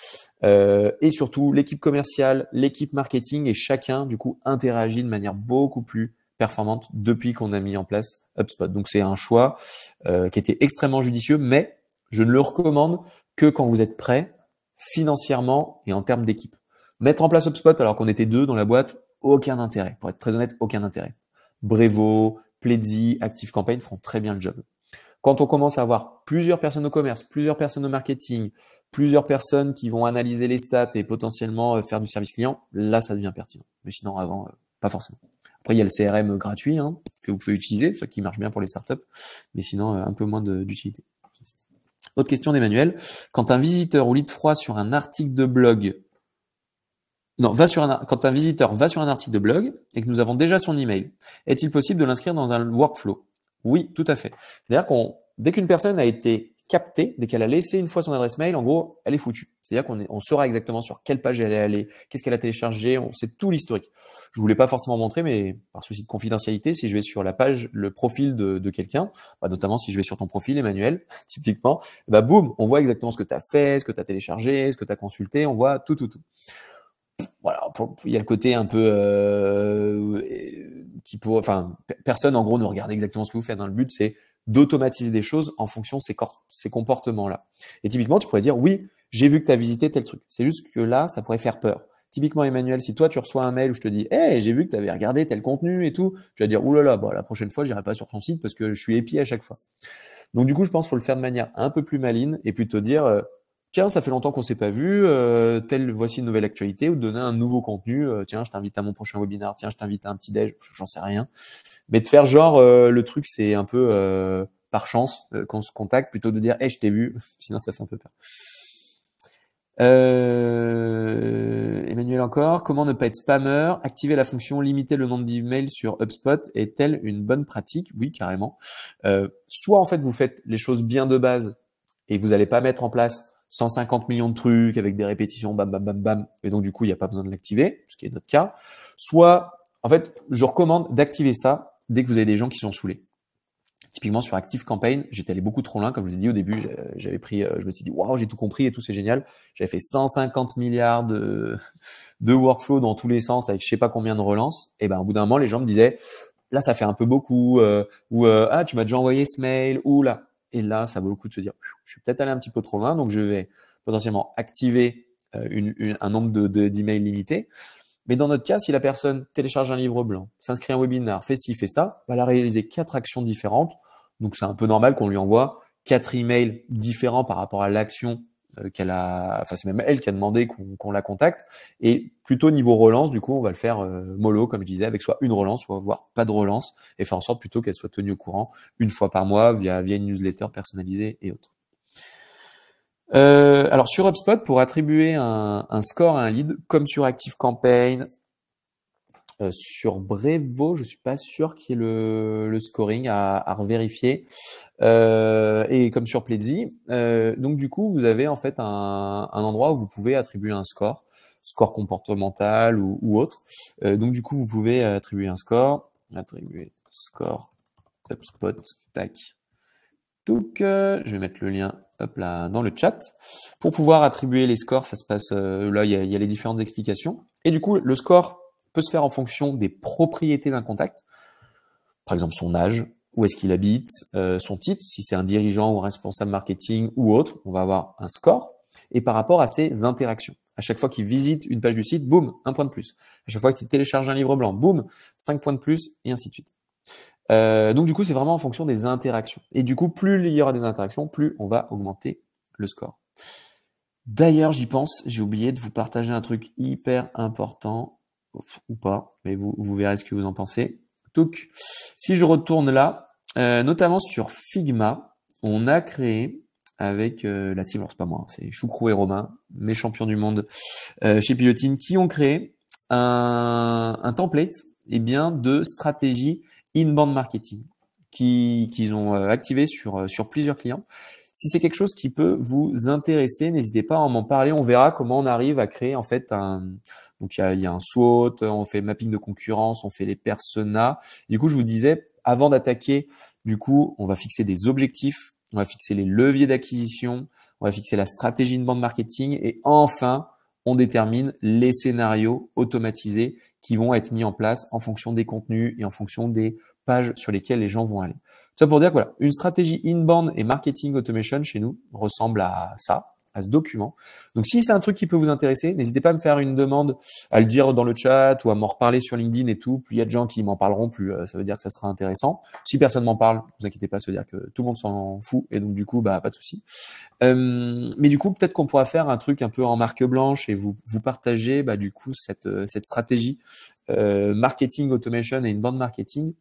Speaker 1: et surtout l'équipe commerciale, l'équipe marketing, et chacun du coup interagit de manière beaucoup plus performante depuis qu'on a mis en place HubSpot. Donc c'est un choix qui était extrêmement judicieux, mais je ne le recommande que quand vous êtes prêt financièrement et en termes d'équipe. Mettre en place HubSpot alors qu'on était 2 dans la boîte, aucun intérêt. Pour être très honnête, aucun intérêt. Brevo, Pledzi, ActiveCampaign feront très bien le job. Quand on commence à avoir plusieurs personnes au commerce, plusieurs personnes au marketing, plusieurs personnes qui vont analyser les stats et potentiellement faire du service client, là, ça devient pertinent. Mais sinon, avant, pas forcément. Après, il y a le CRM gratuit que vous pouvez utiliser, ça qui marche bien pour les startups, mais sinon, un peu moins d'utilité. Autre question d'Emmanuel. Quand un visiteur ou lead froid sur un article de blog, quand un visiteur va sur un article de blog et que nous avons déjà son email, est-il possible de l'inscrire dans un workflow? Oui, tout à fait. C'est-à-dire dès qu'une personne a été captée, dès qu'elle a laissé une fois son adresse mail, en gros, elle est foutue. C'est-à-dire qu'on saura exactement sur quelle page elle est allée, qu'est-ce qu'elle a téléchargé, on sait tout l'historique. Je voulais pas forcément montrer, mais par souci de confidentialité, si je vais sur la page, le profil de quelqu'un, notamment si je vais sur ton profil, Emmanuel, typiquement, boum, on voit exactement ce que tu as fait, ce que tu as téléchargé, ce que tu as consulté, on voit tout. Voilà, il y a le côté un peu personne en gros ne regarde exactement ce que vous faites. Le but c'est d'automatiser des choses en fonction de ces comportements-là. Et typiquement, tu pourrais dire oui, j'ai vu que tu as visité tel truc. C'est juste que là, ça pourrait faire peur. Typiquement, Emmanuel, si toi tu reçois un mail où je te dis hey, j'ai vu que tu avais regardé tel contenu et tout, tu vas dire oulala, la prochaine fois, j'irai pas sur ton site parce que je suis épié à chaque fois. Donc du coup, je pense qu'il faut le faire de manière un peu plus maligne et plutôt dire tiens, ça fait longtemps qu'on s'est pas vu, voici une nouvelle actualité, ou de donner un nouveau contenu, tiens, je t'invite à mon prochain webinaire, tiens, je t'invite à un petit déj, j'en sais rien. Mais de faire genre, le truc, c'est un peu par chance qu'on se contacte, plutôt de dire, hey, je t'ai vu, sinon ça fait un peu peur. Emmanuel encore, comment ne pas être spammer? Activer la fonction limiter le nombre d'emails sur HubSpot est-elle une bonne pratique? Oui, carrément. Soit en fait, vous faites les choses bien de base et vous n'allez pas mettre en place 150 millions de trucs avec des répétitions, bam, bam, bam, bam. Et donc, du coup, il n'y a pas besoin de l'activer, ce qui est notre cas. Soit, en fait, je recommande d'activer ça dès que vous avez des gens qui sont saoulés. Typiquement, sur ActiveCampaign, j'étais allé beaucoup trop loin. Comme je vous ai dit au début, j'avais pris, je me suis dit, waouh, j'ai tout compris et tout, c'est génial. J'avais fait 150 milliards de workflows dans tous les sens avec je sais pas combien de relances. Et au bout d'un moment, les gens me disaient, là, ça fait un peu beaucoup, ah, tu m'as déjà envoyé ce mail, ou là. Et là, ça vaut le coup de se dire, je suis peut-être allé un petit peu trop loin, donc je vais potentiellement activer un nombre d'emails limité. Mais dans notre cas, si la personne télécharge un livre blanc, s'inscrit à un webinar, fait ci, fait ça, elle a réalisé 4 actions différentes. Donc, c'est un peu normal qu'on lui envoie 4 emails différents par rapport à l'action qu'elle a, enfin, c'est même elle qui a demandé qu'on la contacte. Et plutôt niveau relance, du coup, on va le faire mollo, comme je disais, avec soit une relance, soit voire pas de relance, et faire en sorte plutôt qu'elle soit tenue au courant une fois par mois via une newsletter personnalisée et autres. Alors sur HubSpot, pour attribuer un score à un lead, comme sur ActiveCampaign, sur Brevo, je suis pas sûr qu'il y ait le scoring à revérifier, et comme sur Pledzi. Donc du coup, vous avez en fait un endroit où vous pouvez attribuer un score comportemental ou autre. Donc du coup, vous pouvez attribuer un score, HubSpot, tac. Donc, je vais mettre le lien hop là dans le chat. Pour pouvoir attribuer les scores, ça se passe là, il y a les différentes explications. Et du coup, le score peut se faire en fonction des propriétés d'un contact. Par exemple, son âge, où est-ce qu'il habite, son titre, si c'est un dirigeant ou un responsable marketing ou autre, on va avoir un score. Et par rapport à ses interactions. À chaque fois qu'ils visitent une page du site, boum, 1 point de plus. À chaque fois qu'ils téléchargent un livre blanc, boum, 5 points de plus, et ainsi de suite. Donc du coup, c'est vraiment en fonction des interactions. Et du coup, plus il y aura des interactions, plus on va augmenter le score. D'ailleurs, j'y pense, j'ai oublié de vous partager un truc hyper important, ou pas, mais vous verrez ce que vous en pensez. Donc, si je retourne là, notamment sur Figma, on a créé avec la team, alors c'est pas moi, c'est Choucrou et Romain, mes champions du monde chez Pilotine, qui ont créé un template de stratégie inbound marketing qu'ils ont activé sur plusieurs clients. Si c'est quelque chose qui peut vous intéresser, n'hésitez pas à m'en parler. On verra comment on arrive à créer en fait donc il y a un SWOT, on fait mapping de concurrence, on fait les personas. Du coup, je vous disais, avant d'attaquer, du coup, on va fixer des objectifs, on va fixer les leviers d'acquisition, on va fixer la stratégie inbound marketing et enfin, on détermine les scénarios automatisés qui vont être mis en place en fonction des contenus et en fonction des pages sur lesquelles les gens vont aller. Ça pour dire que voilà, une stratégie inbound et marketing automation chez nous ressemble à ça, à ce document. Donc si c'est un truc qui peut vous intéresser, n'hésitez pas à me faire une demande, à le dire dans le chat ou à m'en reparler sur LinkedIn et tout. Plus il y a de gens qui m'en parleront, plus ça veut dire que ça sera intéressant. Si personne m'en parle, ne vous inquiétez pas, ça veut dire que tout le monde s'en fout et donc du coup, bah pas de souci. Mais du coup, peut-être qu'on pourra faire un truc un peu en marque blanche et vous partager du coup cette stratégie marketing automation et inbound marketing.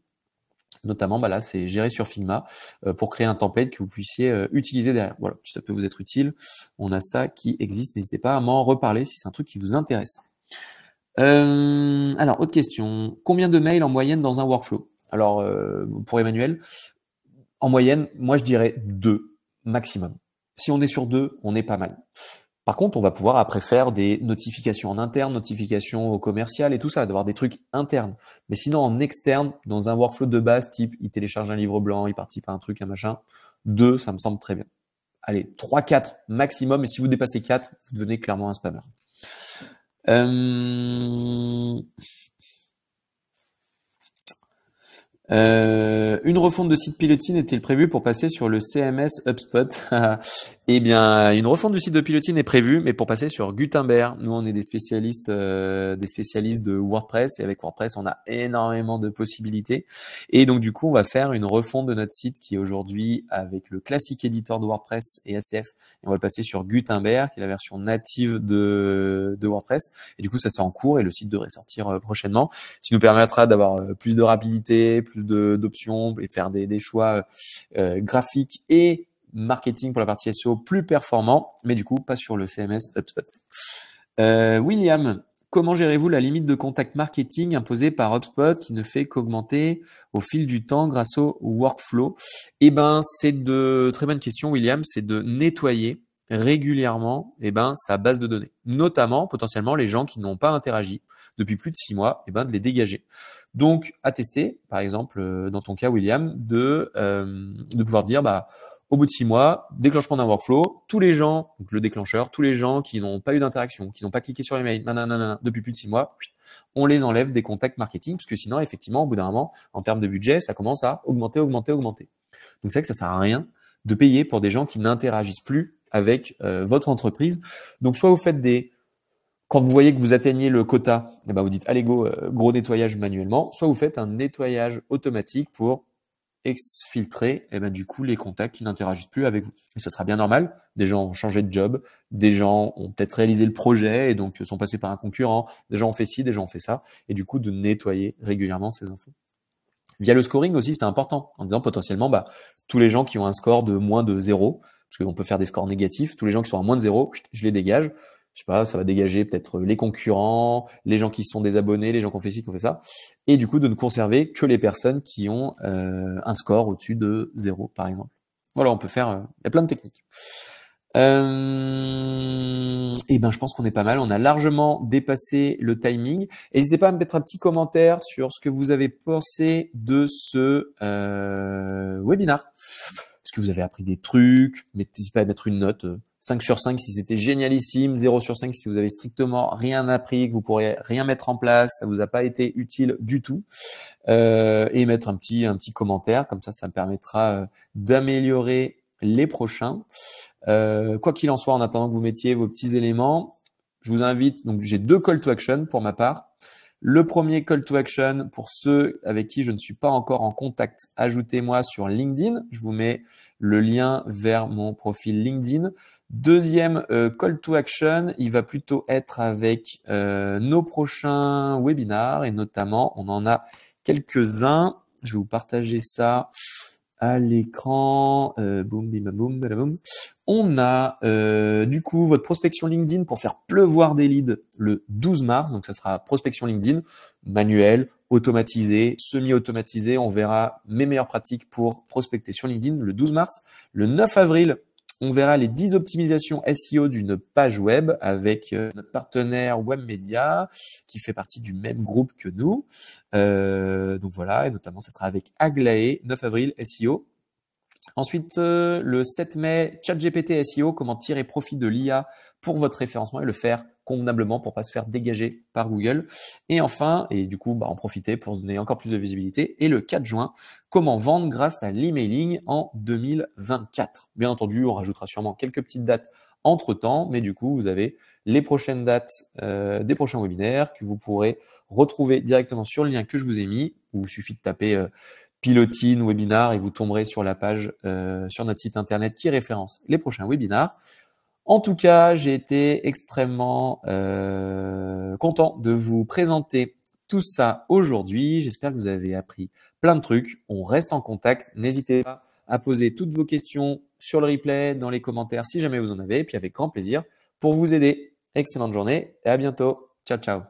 Speaker 1: Notamment, là, c'est géré sur Figma pour créer un template que vous puissiez utiliser derrière. Voilà, si ça peut vous être utile, on a ça qui existe. N'hésitez pas à m'en reparler si c'est un truc qui vous intéresse. Alors, autre question. Combien de mails en moyenne dans un workflow? Alors, pour Emmanuel, en moyenne, moi, je dirais 2 maximum. Si on est sur 2, on est pas mal. Par contre, on va pouvoir après faire des notifications en interne, notifications au commercial et tout ça, d'avoir des trucs internes. Mais sinon, en externe, dans un workflow de base, type, il télécharge un livre blanc, il participe à un truc, un machin, 2, ça me semble très bien. Allez, 3, 4 maximum. Et si vous dépassez 4, vous devenez clairement un spammer. Une refonte de site Pilotine est-il prévue pour passer sur le CMS HubSpot? Eh bien, une refonte du site de Pilotine est prévue, mais pour passer sur Gutenberg. Nous, on est des spécialistes de WordPress et avec WordPress, on a énormément de possibilités. Et donc, du coup, on va faire une refonte de notre site qui est aujourd'hui avec le classique éditeur de WordPress et ACF. Et on va le passer sur Gutenberg, qui est la version native de WordPress. Et du coup, ça c'est en cours et le site devrait sortir prochainement, ce qui nous permettra d'avoir plus de rapidité, plus d'options et faire des choix graphiques et marketing pour la partie SEO plus performant, mais du coup pas sur le CMS HubSpot. William, comment gérez-vous la limite de contact marketing imposée par HubSpot qui ne fait qu'augmenter au fil du temps grâce au workflow? Eh ben, c'est de très bonne question, William, c'est de nettoyer régulièrement sa base de données, notamment potentiellement les gens qui n'ont pas interagi depuis plus de 6 mois, de les dégager. Donc, à tester, par exemple, dans ton cas, William, de pouvoir dire, au bout de 6 mois, déclenchement d'un workflow, tous les gens, donc le déclencheur, tous les gens qui n'ont pas eu d'interaction, qui n'ont pas cliqué sur les mails, depuis plus de 6 mois, on les enlève des contacts marketing, parce que sinon, effectivement, au bout d'un moment, en termes de budget, ça commence à augmenter. Donc, c'est vrai que ça sert à rien de payer pour des gens qui n'interagissent plus avec votre entreprise. Donc, soit vous faites quand vous voyez que vous atteignez le quota, vous dites allez go, gros nettoyage manuellement, soit vous faites un nettoyage automatique pour exfiltrer du coup les contacts qui n'interagissent plus avec vous. Et ça sera bien normal, des gens ont changé de job, des gens ont peut-être réalisé le projet et donc sont passés par un concurrent, des gens ont fait ci, des gens ont fait ça, et du coup de nettoyer régulièrement ces infos. Via le scoring aussi, c'est important, en disant potentiellement tous les gens qui ont un score de moins de 0, parce qu'on peut faire des scores négatifs, tous les gens qui sont à moins de 0, je les dégage. Je sais pas, ça va dégager peut-être les concurrents, les gens qui sont désabonnés, les gens qui ont fait ci, qui ont fait ça. Et du coup, de ne conserver que les personnes qui ont un score au-dessus de 0, par exemple. Voilà, on peut faire... il y a plein de techniques. Je pense qu'on est pas mal. On a largement dépassé le timing. N'hésitez pas à me mettre un petit commentaire sur ce que vous avez pensé de ce webinaire. Est-ce que vous avez appris des trucs? N'hésitez pas à mettre une note. 5 sur 5 si c'était génialissime, 0 sur 5 si vous avez strictement rien appris, que vous pourriez rien mettre en place, ça vous a pas été utile du tout. Et mettre un petit commentaire, comme ça me permettra d'améliorer les prochains. Quoi qu'il en soit, en attendant que vous mettiez vos petits éléments, je vous invite, donc j'ai 2 call to action pour ma part. Le premier call to action pour ceux avec qui je ne suis pas encore en contact, ajoutez-moi sur LinkedIn. Je vous mets le lien vers mon profil LinkedIn. Deuxième call to action, il va plutôt être avec nos prochains webinars et notamment, on en a quelques-uns. Je vais vous partager ça à l'écran. Boum, bim, boum, boum. On a du coup votre prospection LinkedIn pour faire pleuvoir des leads le 12 mars. Donc, ça sera prospection LinkedIn manuel, automatisé, semi-automatisé. On verra mes meilleures pratiques pour prospecter sur LinkedIn le 12 mars. Le 9 avril, on verra les 10 optimisations SEO d'une page web avec notre partenaire Webmedia qui fait partie du même groupe que nous. Donc voilà, et notamment, ça sera avec Aglaé, 9 avril, SEO. Ensuite, le 7 mai, ChatGPT SEO, comment tirer profit de l'IA pour votre référencement et le faire convenablement pour pas se faire dégager par Google. Et enfin, et du coup, en profiter pour se donner encore plus de visibilité. Et le 4 juin, comment vendre grâce à l'emailing en 2024. Bien entendu, on rajoutera sûrement quelques petites dates entre-temps, mais du coup, vous avez les prochaines dates des prochains webinaires que vous pourrez retrouver directement sur le lien que je vous ai mis, où il suffit de taper Pilotine, webinar, et vous tomberez sur la page sur notre site internet qui référence les prochains webinars. En tout cas, j'ai été extrêmement content de vous présenter tout ça aujourd'hui. J'espère que vous avez appris plein de trucs. On reste en contact. N'hésitez pas à poser toutes vos questions sur le replay, dans les commentaires si jamais vous en avez. Et puis avec grand plaisir pour vous aider. Excellente journée et à bientôt. Ciao, ciao.